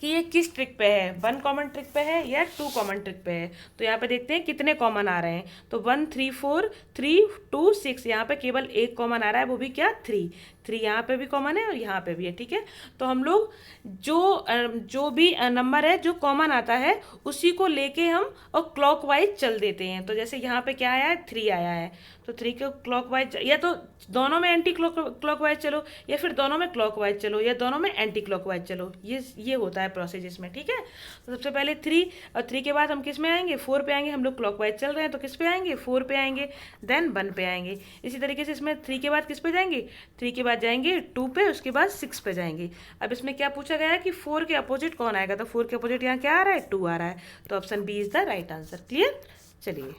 कि ये किस ट्रिक पे है, 1 कॉमन ट्रिक पे है या 2 कॉमन ट्रिक पे है। तो यहाँ पे देखते हैं कितने कॉमन आ रहे हैं। तो 1 3 4 3 2 6, यहाँ पे केवल एक कॉमन आ रहा है, वो भी क्या 3 यहाँ पे भी कॉमन है और यहाँ पे भी है। ठीक है, तो हम लोग जो भी नंबर है जो कॉमन आता है उसी को लेके हम और क्लॉकवाइज चल देते हैं। तो जैसे यहाँ पे क्या आया है, 3 आया है, तो 3 को क्लॉकवाइज, या तो दोनों में एंटी क्लॉकवाइज चलो, या फिर दोनों में क्लॉकवाइज चलो, या दोनों में एंटी क्लॉकवाइज चलो। ये होता है प्रोसेस इसमें। ठीक है, तो सबसे पहले 3, और 3 के बाद हम किस में आएंगे, 4 पे आएंगे। हम लोग क्लॉकवाइज चल रहे हैं तो किस पे आएंगे, 4 पे आएंगे, देन 1 पे आएंगे। इसी तरीके से इसमें 3 के बाद किस पे जाएंगे, 3 के बाद जाएंगे 2 पे, उसके बाद 6 पे जाएंगे। अब इसमें क्या पूछा गया है कि 4 के अपोजिट कौन आएगा, तो 4 के अपोजिट यहाँ क्या आ रहा है, 2 आ रहा है। तो option B is the right answer. Clear. चलिए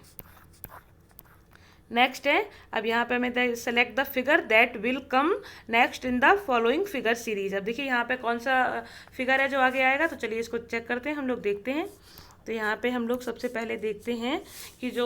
नेक्स्ट है, अब यहाँ पे हमें select the figure that will come next in the following figure series. अब देखिए यहाँ पे कौन सा फिगर है जो आगे आएगा, तो चलिए इसको चेक करते हैं, हम लोग देखते हैं। तो यहाँ पे हम लोग सबसे पहले देखते हैं कि जो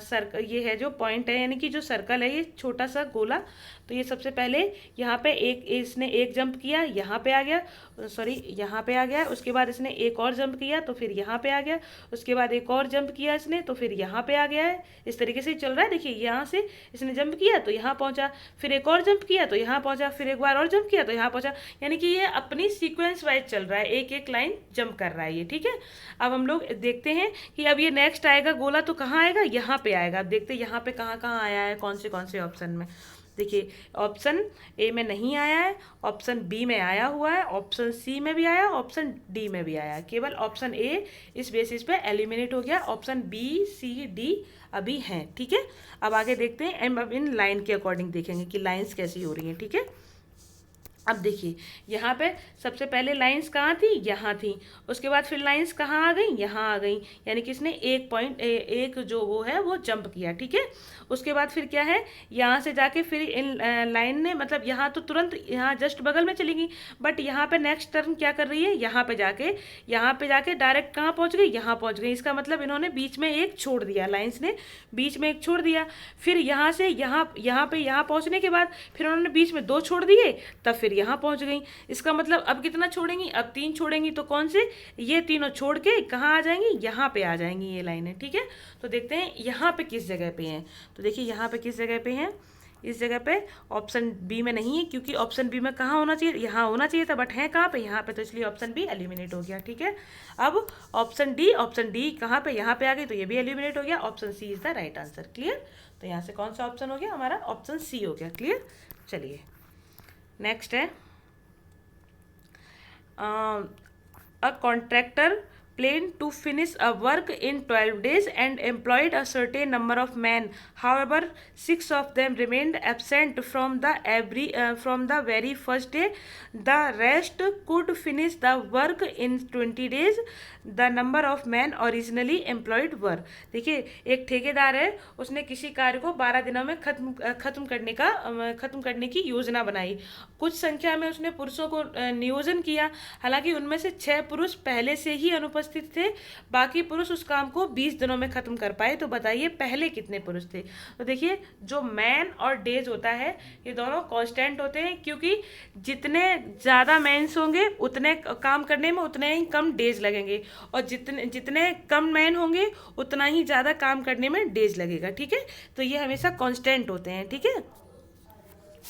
सर्कल ये है, जो पॉइंट है, यानी कि जो सर्कल है, ये छोटा सा गोला। तो ये सबसे पहले यहाँ पे इसने एक जंप किया, यहाँ पे आ गया, सॉरी यहाँ पे आ गया। उसके बाद इसने एक और जंप किया तो फिर यहाँ पे आ गया। उसके बाद एक और जंप किया इसने तो फिर यहाँ पे आ गया है। इस तरीके से चल रहा है। देखिए यहाँ से इसने जंप किया तो यहाँ पहुँचा, फिर एक और जंप किया तो यहाँ पहुँचा, फिर एक बार और जंप किया तो यहाँ पहुँचा। यानी कि ये अपनी सीक्वेंस वाइज चल रहा है, एक एक लाइन जंप कर रहा है ये। ठीक है, अब हम लोग देखते हैं कि अब ये नेक्स्ट आएगा गोला तो कहाँ आएगा, यहाँ पे आएगा। अब देखते हैं यहाँ पे कहाँ कहाँ आया है, कौन से ऑप्शन में। देखिए ऑप्शन ए में नहीं आया है, ऑप्शन बी में आया हुआ है, ऑप्शन सी में भी आया, ऑप्शन डी में भी आया। केवल ऑप्शन ए इस बेसिस पे एलिमिनेट हो गया, ऑप्शन बी सी डी अभी हैं। ठीक है, अब आगे देखते हैं, अब इन लाइन के अकॉर्डिंग देखेंगे कि लाइंस कैसी हो रही हैं। ठीक है, अब देखिए यहाँ पे सबसे पहले लाइंस कहाँ थी, यहाँ थी। उसके बाद फिर लाइंस कहाँ आ गई, यहाँ आ गई। यानी कि इसने एक पॉइंट एक जो वो है वो जंप किया। ठीक है, उसके बाद फिर क्या है, यहाँ से जाके फिर इन लाइन ने, मतलब यहाँ तो तुरंत यहाँ जस्ट बगल में चलेगी, बट यहाँ पे नेक्स्ट टर्न क्या कर रही है, यहाँ पे जाके डायरेक्ट कहाँ पहुँच गई, यहाँ पहुँच गई। इसका मतलब इन्होंने बीच में एक छोड़ दिया, लाइंस ने बीच में एक छोड़ दिया। फिर यहाँ से यहाँ पे यहाँ पहुँचने के बाद फिर उन्होंने बीच में 2 छोड़ दिए, तब फिर यहाँ पहुँच गई। इसका मतलब अब कितना छोड़ेंगी, अब 3 छोड़ेंगी। तो कौन से, ये तीनों छोड़ के कहाँ आ जाएंगी, यहाँ पे आ जाएंगी ये लाइनें। ठीक है, तो देखते हैं यहाँ पे किस जगह पे हैं। तो देखिए यहाँ पे किस जगह पे हैं, इस जगह पे ऑप्शन बी में नहीं है, क्योंकि ऑप्शन बी में कहाँ होना चाहिए, यहाँ होना चाहिए था, बट है कहाँ पे, यहाँ पे। तो इसलिए ऑप्शन बी एलिमिनेट हो गया। ठीक है, अब ऑप्शन डी कहाँ पे, यहाँ पे आ गई, तो ये भी एलिमिनेट हो गया। Option C is the right answer. Clear, तो यहाँ से कौन सा ऑप्शन हो गया हमारा, ऑप्शन सी हो गया। क्लियर, चलिए नेक्स्ट है, a contractor planned to finish a work in 12 days and employed a certain number of men. However, 6 of them remained absent from the very first day. The rest could finish the work in 20 days. The number of men originally employed were. देखिए एक ठेकेदार है, उसने किसी कार्य को 12 दिनों में खत्म करने की योजना बनाई। कुछ संख्या में उसने पुरुषों को नियोजन किया, हालांकि उनमें से 6 पुरुष पहले से ही अनुपस्थित थे, बाकी पुरुष उस काम को 20 दिनों में खत्म कर पाए। तो बताइए पहले कितने पुरुष थे। तो देखिए जो मैन और डेज होता है ये दोनों कांस्टेंट होते हैं, क्योंकि जितने ज़्यादा मैन्स होंगे उतने काम करने में उतने ही कम डेज लगेंगे, और जितने कम मैन होंगे उतना ही ज़्यादा काम करने में डेज लगेगा। ठीक है, तो ये हमेशा कांस्टेंट होते हैं। ठीक है,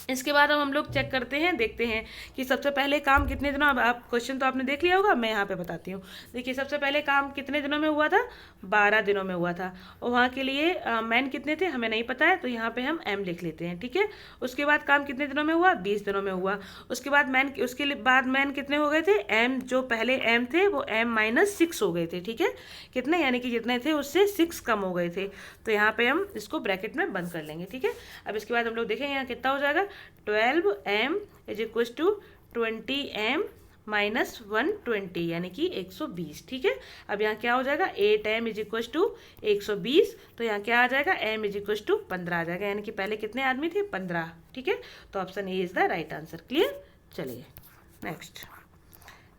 इसके बाद अब हम लोग चेक करते हैं, देखते हैं कि सबसे पहले काम कितने दिनों, अब आप क्वेश्चन तो आपने देख लिया होगा, मैं यहाँ पे बताती हूँ। देखिए सबसे पहले काम कितने दिनों में हुआ था, 12 दिनों में हुआ था, और वहाँ के लिए मैन कितने थे हमें नहीं पता है, तो यहाँ पे हम एम लिख लेते हैं। ठीक है, उसके बाद काम कितने दिनों में हुआ, 20 दिनों में हुआ। उसके बाद मैन कितने हो गए थे, एम जो पहले एम थे वो M-6 हो गए थे। ठीक है, कितने, यानी कि जितने थे उससे 6 कम हो गए थे। तो यहाँ पे हम इसको ब्रैकेट में बंद कर लेंगे। ठीक है, अब इसके बाद हम लोग देखेंगे यहाँ कितना हो जाएगा, 12M is equal to 20M minus 120 यानी कि 120। ठीक है, अब यहाँ क्या हो जाएगा, 8M इज इक्वल टू 120, तो यहाँ क्या आ जाएगा, M इज इक्वल टू 15 आ जाएगा, यानी कि पहले कितने आदमी थे, 15। ठीक है, तो option A is the right answer. Clear, चलिए नेक्स्ट,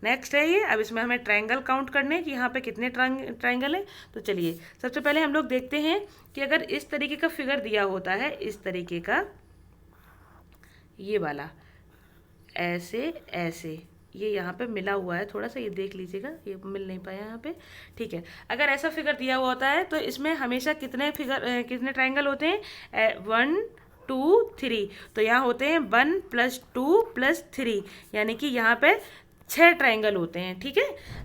नेक्स्ट है ये। अब इसमें हमें ट्रायंगल काउंट करने हैं कि यहाँ पे कितने ट्रायंगल हैं। तो चलिए सबसे पहले हम लोग देखते हैं कि अगर इस तरीके का फिगर दिया होता है, इस तरीके का, ये वाला, ऐसे ऐसे, ये यहाँ पे मिला हुआ है, थोड़ा सा ये देख लीजिएगा, ये मिल नहीं पाया यहाँ पे, ठीक है। अगर ऐसा फिगर दिया हुआ होता है तो इसमें हमेशा कितने ट्रायंगल होते हैं, 1 2 3। तो यहाँ होते हैं 1 + 2 + 3, यानी कि यहाँ पे 6 ट्रायंगल होते हैं, ठीक है।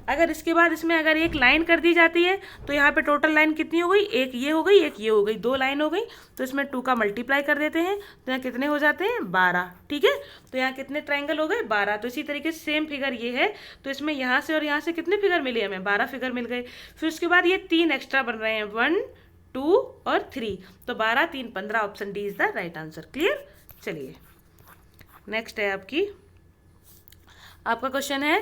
अगर इसके बाद इसमें अगर एक लाइन कर दी जाती है तो यहाँ पे टोटल लाइन कितनी हो गई, एक ये हो गई, एक ये हो गई, 2 लाइन हो गई। तो इसमें 2 का मल्टीप्लाई कर देते हैं तो यहाँ कितने हो जाते हैं, 12, ठीक है। तो यहाँ कितने ट्रायंगल हो गए, 12। तो इसी तरीके से सेम फिगर ये है, तो इसमें यहाँ से और यहाँ से कितने फिगर मिले हमें, 12 फिगर मिल गए। फिर उसके बाद ये 3 एक्स्ट्रा बन रहे हैं, 1 2 और 3। तो 12 3 15, option D is the right answer. Clear. चलिए नेक्स्ट है आपका क्वेश्चन है,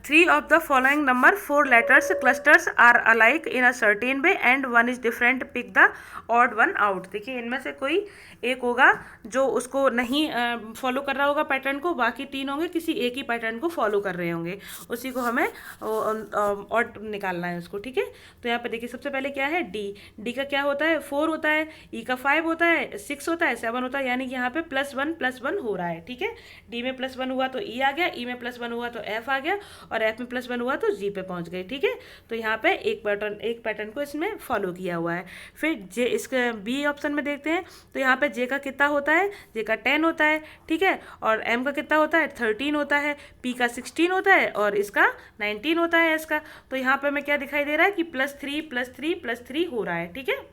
3 of the following number 4 letters clusters are alike in a certain way and 1 is different, pick the odd one out. देखिए इनमें से कोई एक होगा जो उसको नहीं फॉलो कर रहा होगा पैटर्न को, बाकी 3 होंगे किसी एक ही पैटर्न को फॉलो कर रहे होंगे, उसी को हमें ऑड निकालना है उसको, ठीक है। तो यहाँ पे देखिए सबसे पहले क्या है, डी का क्या होता है, 4 होता है, ई का 5 होता है, 6 होता है, 7 होता है, यानी कि यहाँ पे +1 हो रहा है, ठीक है। डी में +1 हुआ तो ई आ गया, ई में +1 हुआ तो एफ आ गया, और एफ में +1 हुआ तो जी पे पहुंच गए, ठीक है। तो यहाँ पे एक पैटर्न को इसमें फॉलो किया हुआ है। फिर जे इसके बी ऑप्शन में देखते हैं, तो यहाँ पे जे का कितना होता है, जे का 10 होता है, ठीक है। और एम का कितना होता है, 13 होता है, पी का 16 होता है, और इसका 19 होता है इसका। तो यहाँ पे हमें क्या दिखाई दे रहा है कि +3 हो रहा है, ठीक है।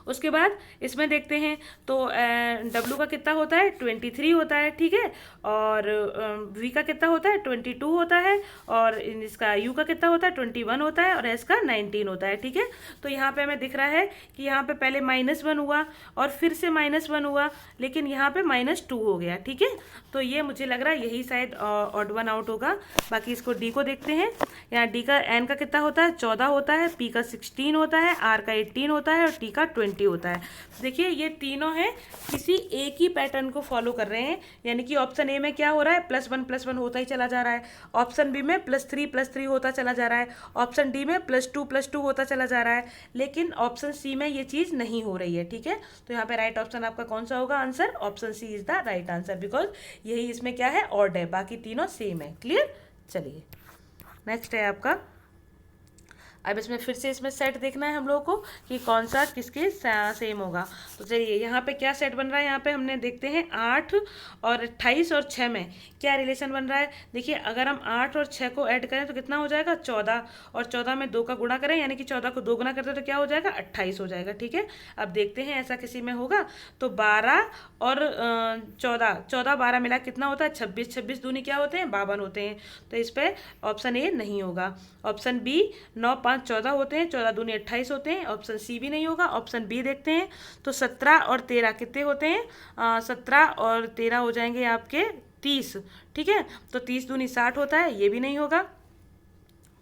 उसके बाद इसमें देखते हैं तो डब्लू का कितना होता है, 23 होता है, ठीक है। और वी का कितना होता है, 22 होता है, और इसका यू का कितना होता है, 21 होता है, और एस का 19 होता है, ठीक है। तो यहाँ पे हमें दिख रहा है कि यहाँ पे पहले -1 हुआ और फिर से -1 हुआ, लेकिन यहाँ पे -2 हो गया, ठीक है। तो ये मुझे लग रहा है यही शायद ऑड वन आउट होगा। बाकी इसको डी को देखते हैं। यहाँ डी का एन का कितना होता है, 14 होता है, पी का 16 होता है, आर का 18 होता है, और टी का 20 होता है। देखिए ये तीनों हैं किसी एक ही पैटर्न को फॉलो कर रहे हैं, यानी कि ऑप्शन ए में क्या हो रहा है, +1 होता ही चला जा रहा है, ऑप्शन बी में +3 होता चला जा रहा है, ऑप्शन डी में +2 होता चला जा रहा है, लेकिन ऑप्शन सी में ये चीज़ नहीं हो रही है, ठीक है। तो यहाँ पे राइट ऑप्शन आपका कौन सा होगा answer, option C is the right answer, because यही इसमें क्या है, ऑड है, बाकी तीनों सेम है। क्लियर। चलिए नेक्स्ट है आपका, अब इसमें फिर से इसमें सेट देखना है हम लोगों को कि कौन सा किसके सेम होगा। तो चलिए यहाँ पे क्या सेट बन रहा है, यहाँ पे हमने देखते हैं 8 और 28 और 6 में क्या रिलेशन बन रहा है। देखिए अगर हम 8 और 6 को ऐड करें तो कितना हो जाएगा, 14, और 14 में 2 का गुणा करें, यानी कि 14 को 2 गुना करते तो क्या हो जाएगा, 28 हो जाएगा, ठीक है। अब देखते हैं ऐसा किसी में होगा तो 12 और 14 12 मिला कितना होता है, 26, 26 दूनी क्या होते हैं, 52 होते हैं। तो इस पर ऑप्शन ए नहीं होगा। ऑप्शन बी 9 5 14 होते हैं, 14 दूनी 28 होते हैं, ऑप्शन सी भी नहीं होगा। ऑप्शन बी देखते हैं तो 17 और 13 कितने होते हैं, 17 और 13 हो जाएंगे आपके 30, ठीक है। तो 30 दूनी 60 होता है, ये भी नहीं होगा।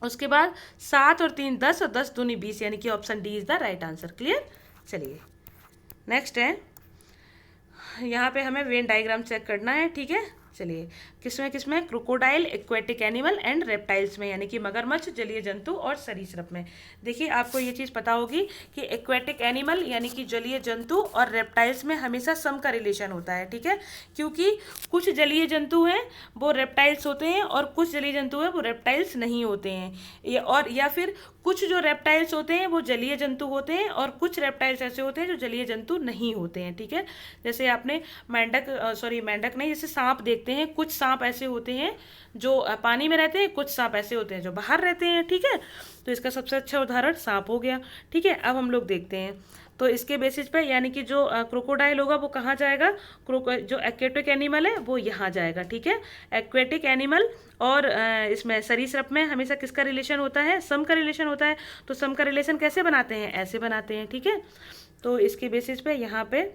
उसके बाद 7 और 3 10, और 10 दूनी 20, यानी कि option D is the right answer. Clear. चलिए नेक्स्ट है, यहाँ पे हमें वेन डायग्राम चेक करना है, ठीक है। चलिए किसमें crocodile, aquatic animal and reptiles में, यानी कि मगरमच्छ, जलीय जंतु और सरीसृप में। देखिए आपको ये चीज़ पता होगी कि एक्वेटिक एनिमल यानी कि जलीय जंतु और रेप्टाइल्स में हमेशा सम का रिलेशन होता है, ठीक है। क्योंकि कुछ जलीय जंतु हैं वो रेप्टाइल्स होते हैं और कुछ जलीय जंतु हैं वो रेप्टाइल्स नहीं होते हैं, और या फिर कुछ जो रेप्टाइल्स होते हैं वो जलीय जंतु होते हैं और कुछ रेप्टाइल्स ऐसे होते हैं जो जलीय जंतु नहीं होते हैं, ठीक है। जैसे आपने मेंढक नहीं, जैसे सांप देखते हैं, कुछ सांप ऐसे होते हैं जो पानी में रहते हैं, कुछ सांप ऐसे होते हैं जो बाहर रहते हैं, ठीक है। तो इसका सबसे अच्छा उदाहरण सांप हो गया, ठीक है। अब हम लोग देखते हैं तो इसके बेसिस पे, यानी कि जो क्रोकोडाइल होगा वो कहाँ जाएगा, जो एक्वेटिक एनिमल है वो यहाँ जाएगा, ठीक है। एक्वेटिक एनिमल और इसमें सरीसृप में हमेशा किसका रिलेशन होता है, सम का रिलेशन होता है। तो सम का रिलेशन कैसे बनाते हैं, ऐसे बनाते हैं, ठीक है। तो इसके बेसिस पे यहाँ पे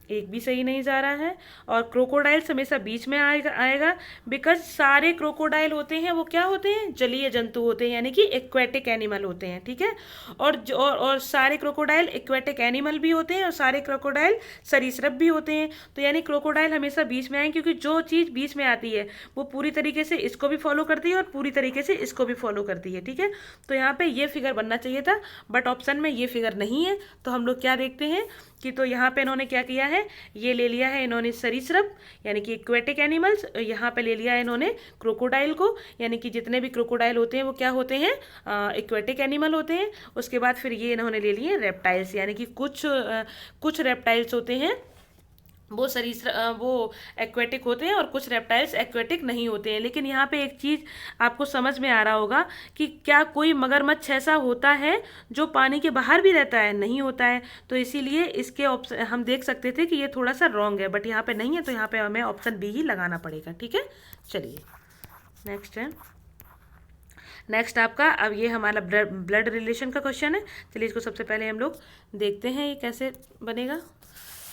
एक भी सही नहीं जा रहा है। और क्रोकोडाइल्स हमेशा बीच में आएगा बिकॉज सारे क्रोकोडाइल होते हैं वो क्या होते हैं, जलीय जंतु होते हैं, यानी कि एक्वेटिक एनिमल होते हैं, ठीक है। और सारे क्रोकोडाइल एक्वेटिक एनिमल भी होते हैं और सारे क्रोकोडाइल सरीसृप भी होते हैं। तो यानी क्रोकोडाइल हमेशा बीच में आएंगे, क्योंकि जो चीज़ बीच में आती है वो पूरी तरीके से इसको भी फॉलो करती है और पूरी तरीके से इसको भी फॉलो करती है, ठीक है। तो यहाँ पे ये फिगर बनना चाहिए था, बट ऑप्शन में ये फिगर नहीं है। तो हम लोग क्या देखते हैं कि तो यहाँ पे इन्होंने क्या किया है, ये ले लिया है इन्होंने सरीसृप यानी कि एक्वेटिक एनिमल्स, यहाँ पे ले लिया है इन्होंने क्रोकोडाइल को, यानी कि जितने भी क्रोकोडाइल होते हैं वो क्या होते हैं, एक्वेटिक एनिमल होते हैं। उसके बाद फिर ये इन्होंने ले लिए रेप्टाइल्स, यानी कि कुछ रेप्टाइल्स होते हैं वो एक्वेटिक होते हैं और कुछ रेप्टाइल्स एक्वेटिक नहीं होते हैं। लेकिन यहाँ पे एक चीज़ आपको समझ में आ रहा होगा कि क्या कोई मगरमच्छ ऐसा होता है जो पानी के बाहर भी रहता है, नहीं होता है। तो इसीलिए इसके ऑप्शन हम देख सकते थे कि ये थोड़ा सा रॉन्ग है, बट यहाँ पे नहीं है, तो यहाँ पे हमें ऑप्शन बी ही लगाना पड़ेगा, ठीक है। चलिए नेक्स्ट है, नेक्स्ट आपका अब ये हमारा ब्लड रिलेशन का क्वेश्चन है। चलिए इसको सबसे पहले हम लोग देखते हैं ये कैसे बनेगा।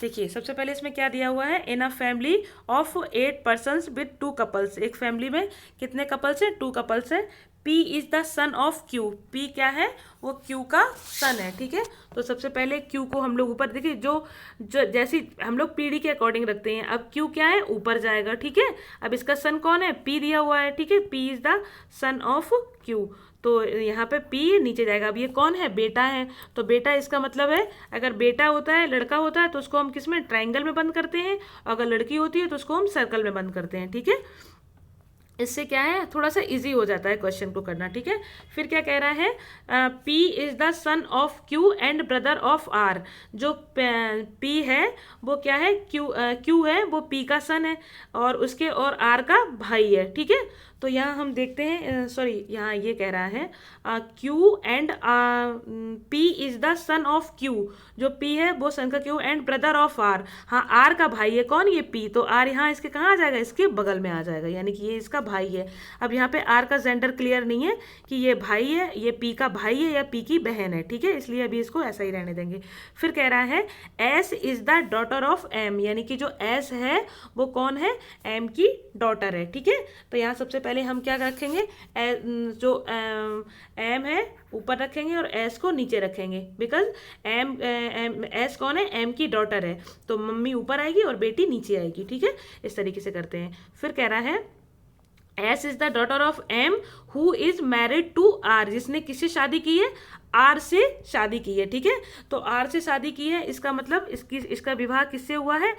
देखिए सबसे पहले इसमें क्या दिया हुआ है, in a family of 8 persons with 2 couples, एक फैमिली में कितने कपल्स हैं, 2 कपल्स हैं। P is the son of Q, P क्या है, वो Q का सन है, ठीक है। तो सबसे पहले Q को हम लोग ऊपर देखिए, जो जैसी हम लोग पीढ़ी के अकॉर्डिंग रखते हैं, अब Q क्या है, ऊपर जाएगा, ठीक है। अब इसका सन कौन है, P दिया हुआ है, ठीक है, P is the son of Q, तो यहाँ पे P नीचे जाएगा। अब ये कौन है, बेटा है, तो बेटा इसका मतलब है अगर बेटा होता है, लड़का होता है, तो उसको हम किस में, ट्रायंगल में बंद करते हैं, अगर लड़की होती है तो उसको हम सर्कल में बंद करते हैं, ठीक है। इससे क्या है, थोड़ा सा इजी हो जाता है क्वेश्चन को करना, ठीक है। फिर क्या कह रहा है, P is the son of Q and brother of R, जो P है वो क्या है, Q है वो P का सन है और उसके और R का भाई है, ठीक है। तो यहाँ हम देखते हैं, सॉरी यहाँ ये कह रहा है Q and P is the son of Q, जो P है वो सन का Q and brother of R, हाँ R का भाई है कौन, ये P, तो R यहाँ इसके कहाँ आ जाएगा, इसके बगल में आ जाएगा, यानी कि ये इसका भाई है। अब यहाँ पे R का जेंडर क्लियर नहीं है कि ये भाई है, ये P का भाई है या P की बहन है, ठीक है, इसलिए अभी इसको ऐसा ही रहने देंगे। फिर कह रहा है S is the daughter of M, यानी कि जो S है वो कौन है, M की डॉटर है, ठीक है। तो यहाँ सबसे पहले हम क्या रखेंगे, जो M है ऊपर रखेंगे और S को नीचे रखेंगे, बिकॉज S कौन है, M की डॉटर है, तो मम्मी ऊपर आएगी और बेटी नीचे आएगी, ठीक है। इस तरीके से करते हैं। फिर कह रहा है S is the daughter of M who is married to R, जिसने किससे शादी की है, R से शादी की है, ठीक है। तो R से शादी की है, इसका मतलब इसका विवाह किससे हुआ है,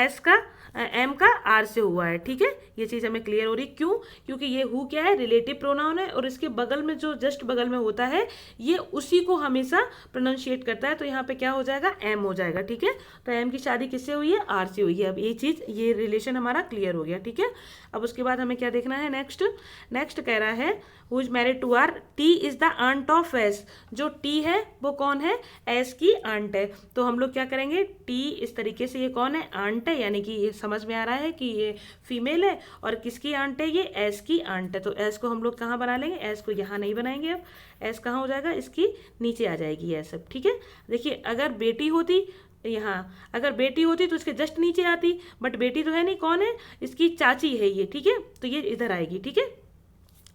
S का M का R से हुआ है, ठीक है। ये चीज़ हमें क्लियर हो रही, क्यों, क्योंकि ये हु क्या है, रिलेटिव प्रोनाउन है और इसके बगल में जो जस्ट बगल में होता है ये उसी को हमेशा प्रोनाउंशिएट करता है, तो यहाँ पे क्या हो जाएगा, M हो जाएगा, ठीक है। तो M की शादी किससे हुई है, R से हुई है। अब ये चीज़, ये रिलेशन हमारा क्लियर हो गया, ठीक है। अब उसके बाद हमें क्या देखना है, नेक्स्ट कह रहा है who is married to R, T is the aunt of S, जो T है वो कौन है, S की आंट है। तो हम लोग क्या करेंगे, T इस तरीके से, ये कौन है, आंट है, यानी कि ये समझ में आ रहा है कि ये फीमेल है, और किसकी आंट है, ये S की आंट है। तो S को हम लोग कहाँ बना लेंगे, S को यहाँ नहीं बनाएंगे, अब S कहाँ हो जाएगा, इसकी नीचे आ जाएगी S, सब ठीक है। देखिए अगर बेटी होती, यहाँ अगर बेटी होती तो इसके जस्ट नीचे आती, बट बेटी तो है नहीं, कौन है, इसकी चाची है ये, ठीक है, तो ये इधर आएगी, ठीक है।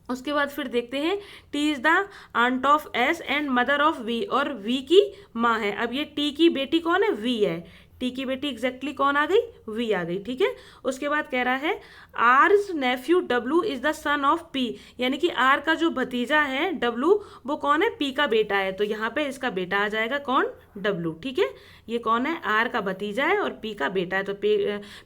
उसके बाद फिर देखते हैं T is the aunt of S and mother of V, और V की माँ है। अब ये T की बेटी कौन है, V है, T की बेटी एग्जैक्टली कौन आ गई, V आ गई, ठीक है। उसके बाद कह रहा है R's nephew W is the son of P, यानी कि R का जो भतीजा है W वो कौन है, P का बेटा है, तो यहाँ पे इसका बेटा आ जाएगा कौन, W, ठीक है। ये कौन है, R का भतीजा है और P का बेटा है, तो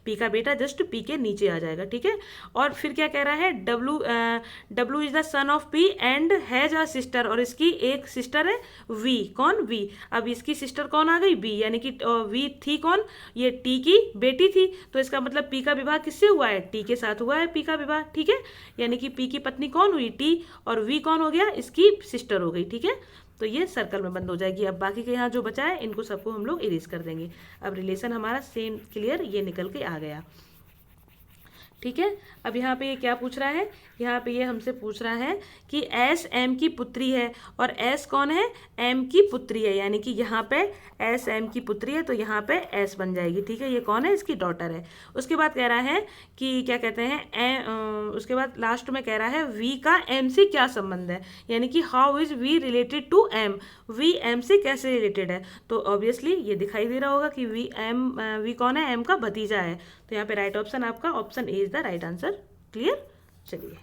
P का बेटा जस्ट P के नीचे आ जाएगा, ठीक है। और फिर क्या कह रहा है, W is the son of P and has a sister, और इसकी एक सिस्टर है V, कौन, V। अब इसकी सिस्टर कौन आ गई, B, यानी कि V थी कौन, ये T की बेटी थी, तो इसका मतलब P का विवाह किससे हुआ है, T के साथ हुआ है P का विवाह, ठीक है। यानी कि P की पत्नी कौन हुई, T, और V कौन हो गया, इसकी सिस्टर हो गई, ठीक है। तो ये सर्कल में बंद हो जाएगी। अब बाकी के यहाँ जो बचा है इनको सबको हम लोग इरेज कर देंगे। अब रिलेशन हमारा सेम क्लियर, ये निकल के आ गया। ठीक है। अब यहाँ पे ये क्या पूछ रहा है, यहाँ पे ये हमसे पूछ रहा है कि एस एम की पुत्री है और एस कौन है, एम की पुत्री है, यानी कि यहाँ पे एस एम की पुत्री है तो यहाँ पे एस बन जाएगी। ठीक है, ये कौन है, इसकी डॉटर है। उसके बाद कह रहा है कि क्या कहते हैं उसके बाद लास्ट में कह रहा है वी का एम से क्या संबंध है, यानी कि how is V related to M, V M से कैसे रिलेटेड है। तो ऑब्वियसली ये दिखाई दे रहा होगा कि वी कौन है, एम का भतीजा है। तो यहाँ पे राइट ऑप्शन आपका option A is the right answer. Clear. चलिए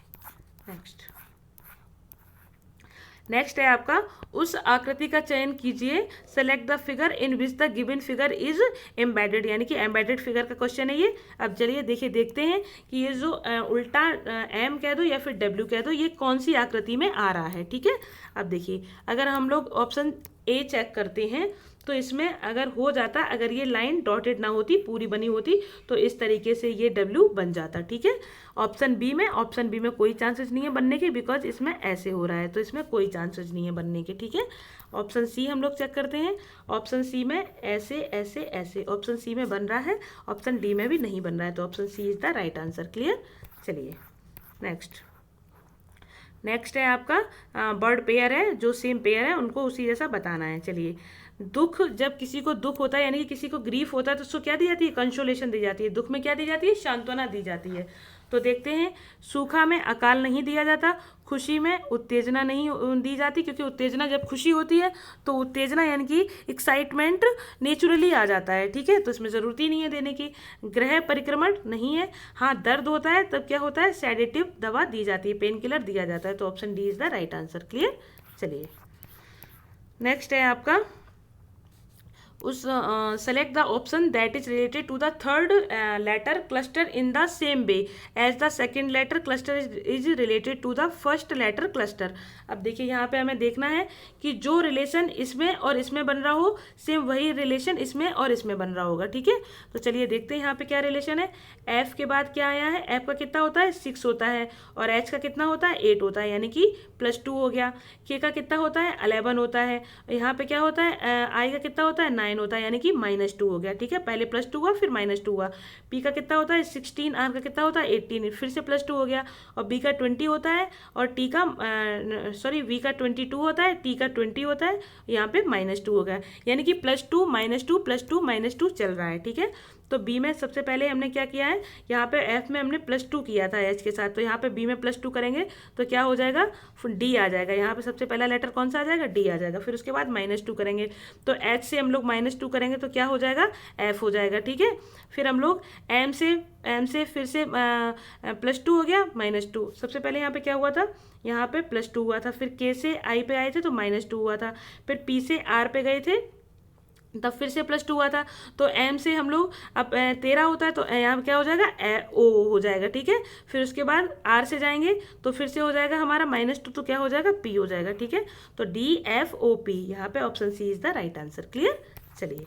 नेक्स्ट है आपका, उस आकृति का चयन कीजिए, select the figure in which the given figure is embedded, यानी कि एम्बेडेड फिगर का क्वेश्चन है ये। अब चलिए देखिए, देखते हैं कि ये जो उल्टा एम कह दो या फिर डब्ल्यू कह दो, ये कौन सी आकृति में आ रहा है। ठीक है, अब देखिए अगर हम लोग ऑप्शन ए चेक करते हैं तो इसमें अगर हो जाता, अगर ये लाइन डॉटेड ना होती, पूरी बनी होती, तो इस तरीके से ये डब्ल्यू बन जाता। ठीक है, ऑप्शन बी में कोई चांसेस नहीं है बनने के, बिकॉज इसमें ऐसे हो रहा है, तो इसमें कोई चांसेस नहीं है बनने के। ठीक है, ऑप्शन सी हम लोग चेक करते हैं, ऑप्शन सी में ऐसे ऐसे ऐसे, ऑप्शन सी में बन रहा है, ऑप्शन डी में भी नहीं बन रहा है, तो option C is the right answer. Clear. चलिए नेक्स्ट है आपका बर्ड पेयर है, जो सेम पेयर है उनको उसी जैसा बताना है। चलिए, दुख, जब किसी को दुख होता है यानी कि किसी को ग्रीफ होता है तो उसको क्या दी जाती है, कंसोलेशन दी जाती है। दुख में क्या दी जाती है, सांत्वना दी जाती है। तो देखते हैं, सूखा में अकाल नहीं दिया जाता, खुशी में उत्तेजना नहीं दी जाती, क्योंकि उत्तेजना जब खुशी होती है तो उत्तेजना यानी कि एक्साइटमेंट नेचुरली आ जाता है। ठीक है, तो इसमें ज़रूरत ही नहीं है देने की। ग्रह परिक्रमण नहीं है। हाँ, दर्द होता है तब क्या होता है, सेडेटिव दवा दी जाती है, पेन किलर दिया जाता है, तो option D is the right answer. Clear. चलिए नेक्स्ट है आपका, उस select the option that is related to the third letter cluster in the same way as the second letter cluster is related to the first letter cluster. अब देखिए यहाँ पे हमें देखना है कि जो रिलेशन इसमें और इसमें बन रहा हो, सेम वही रिलेशन इसमें और इसमें बन रहा होगा। ठीक है, तो चलिए देखते हैं यहाँ पे क्या रिलेशन है। एफ के बाद क्या आया है, एफ का कितना होता है, 6 होता है, और एच का कितना होता है, 8 होता है, यानी कि +2 हो गया। के का कितना होता है, 11 होता है। यहाँ पे क्या होता है, आई का कितना होता है, 9 होता है, यानी कि -2 हो गया। ठीक है, पहले +2 हुआ फिर -2 हुआ। पी का कितना होता है, 16, आर का कितना होता है, 18, फिर से +2 हो गया। और बी का 20 होता है, और टी का वी का 22 होता है, टी का 20 होता है, यहाँ पे -2 हो गया, यानी कि +2 -2 +2 -2 चल रहा है। ठीक है, तो बी में सबसे पहले हमने क्या किया है, यहाँ पे एफ में हमने +2 किया था एच के साथ, तो यहाँ पे बी में +2 करेंगे तो क्या हो जाएगा, डी आ जाएगा। यहाँ पे सबसे पहला लेटर कौन सा आ जाएगा, डी आ जाएगा। फिर उसके बाद -2 करेंगे, तो एच से हम लोग -2 करेंगे तो क्या हो जाएगा, एफ हो जाएगा। ठीक है, फिर हम लोग एम से फिर से +2 हो गया, -2। सबसे पहले यहाँ पे क्या हुआ था, यहाँ पे +2 हुआ था, फिर के से आई पे आए थे तो -2 हुआ था, फिर पी से आर पे गए थे तब फिर से +2 हुआ था। तो एम से हम लोग अब 13 होता है तो यहाँ क्या हो जाएगा, ओ हो जाएगा। ठीक है, फिर उसके बाद आर से जाएंगे तो फिर से हो जाएगा हमारा -2, तो क्या हो जाएगा, पी हो जाएगा। ठीक है, तो DFOP, यहाँ पे option C is the right answer. Clear. चलिए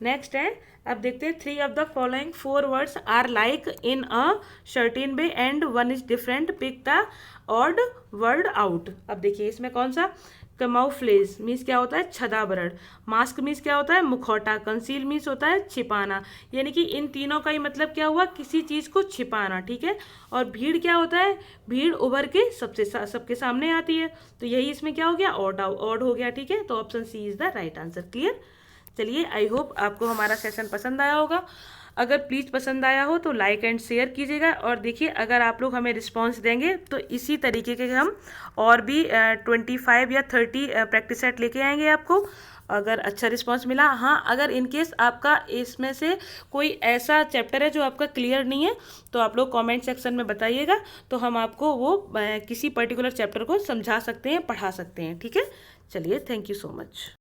नेक्स्ट है, अब देखते हैं 3 of the following 4 words are like in a certain way and 1 is different, pick the odd word out. अब देखिए इसमें कौन सा, कमाउफ्लेज मीन्स क्या होता है, छदावरण। मास्क मीन्स क्या होता है, मुखौटा। कंसील मीन्स होता है छिपाना, यानी कि इन तीनों का ही मतलब क्या हुआ, किसी चीज़ को छिपाना। ठीक है, और भीड़ क्या होता है, भीड़ उभर के सबके सामने आती है, तो यही इसमें क्या हो गया, ऑड हो गया। ठीक है, तो option C is the right answer. Clear. चलिए, आई होप आपको हमारा सेशन पसंद आया होगा। अगर प्लीज़ पसंद आया हो तो लाइक एंड शेयर कीजिएगा, और देखिए अगर आप लोग हमें रिस्पांस देंगे तो इसी तरीके के हम और भी 25 या 30 प्रैक्टिस सेट लेके आएंगे आपको, अगर अच्छा रिस्पांस मिला। हाँ, अगर इनकेस आपका इसमें से कोई ऐसा चैप्टर है जो आपका क्लियर नहीं है तो आप लोग कमेंट सेक्शन में बताइएगा, तो हम आपको वो किसी पर्टिकुलर चैप्टर को समझा सकते हैं, पढ़ा सकते हैं। ठीक है, चलिए, थैंक यू सो मच।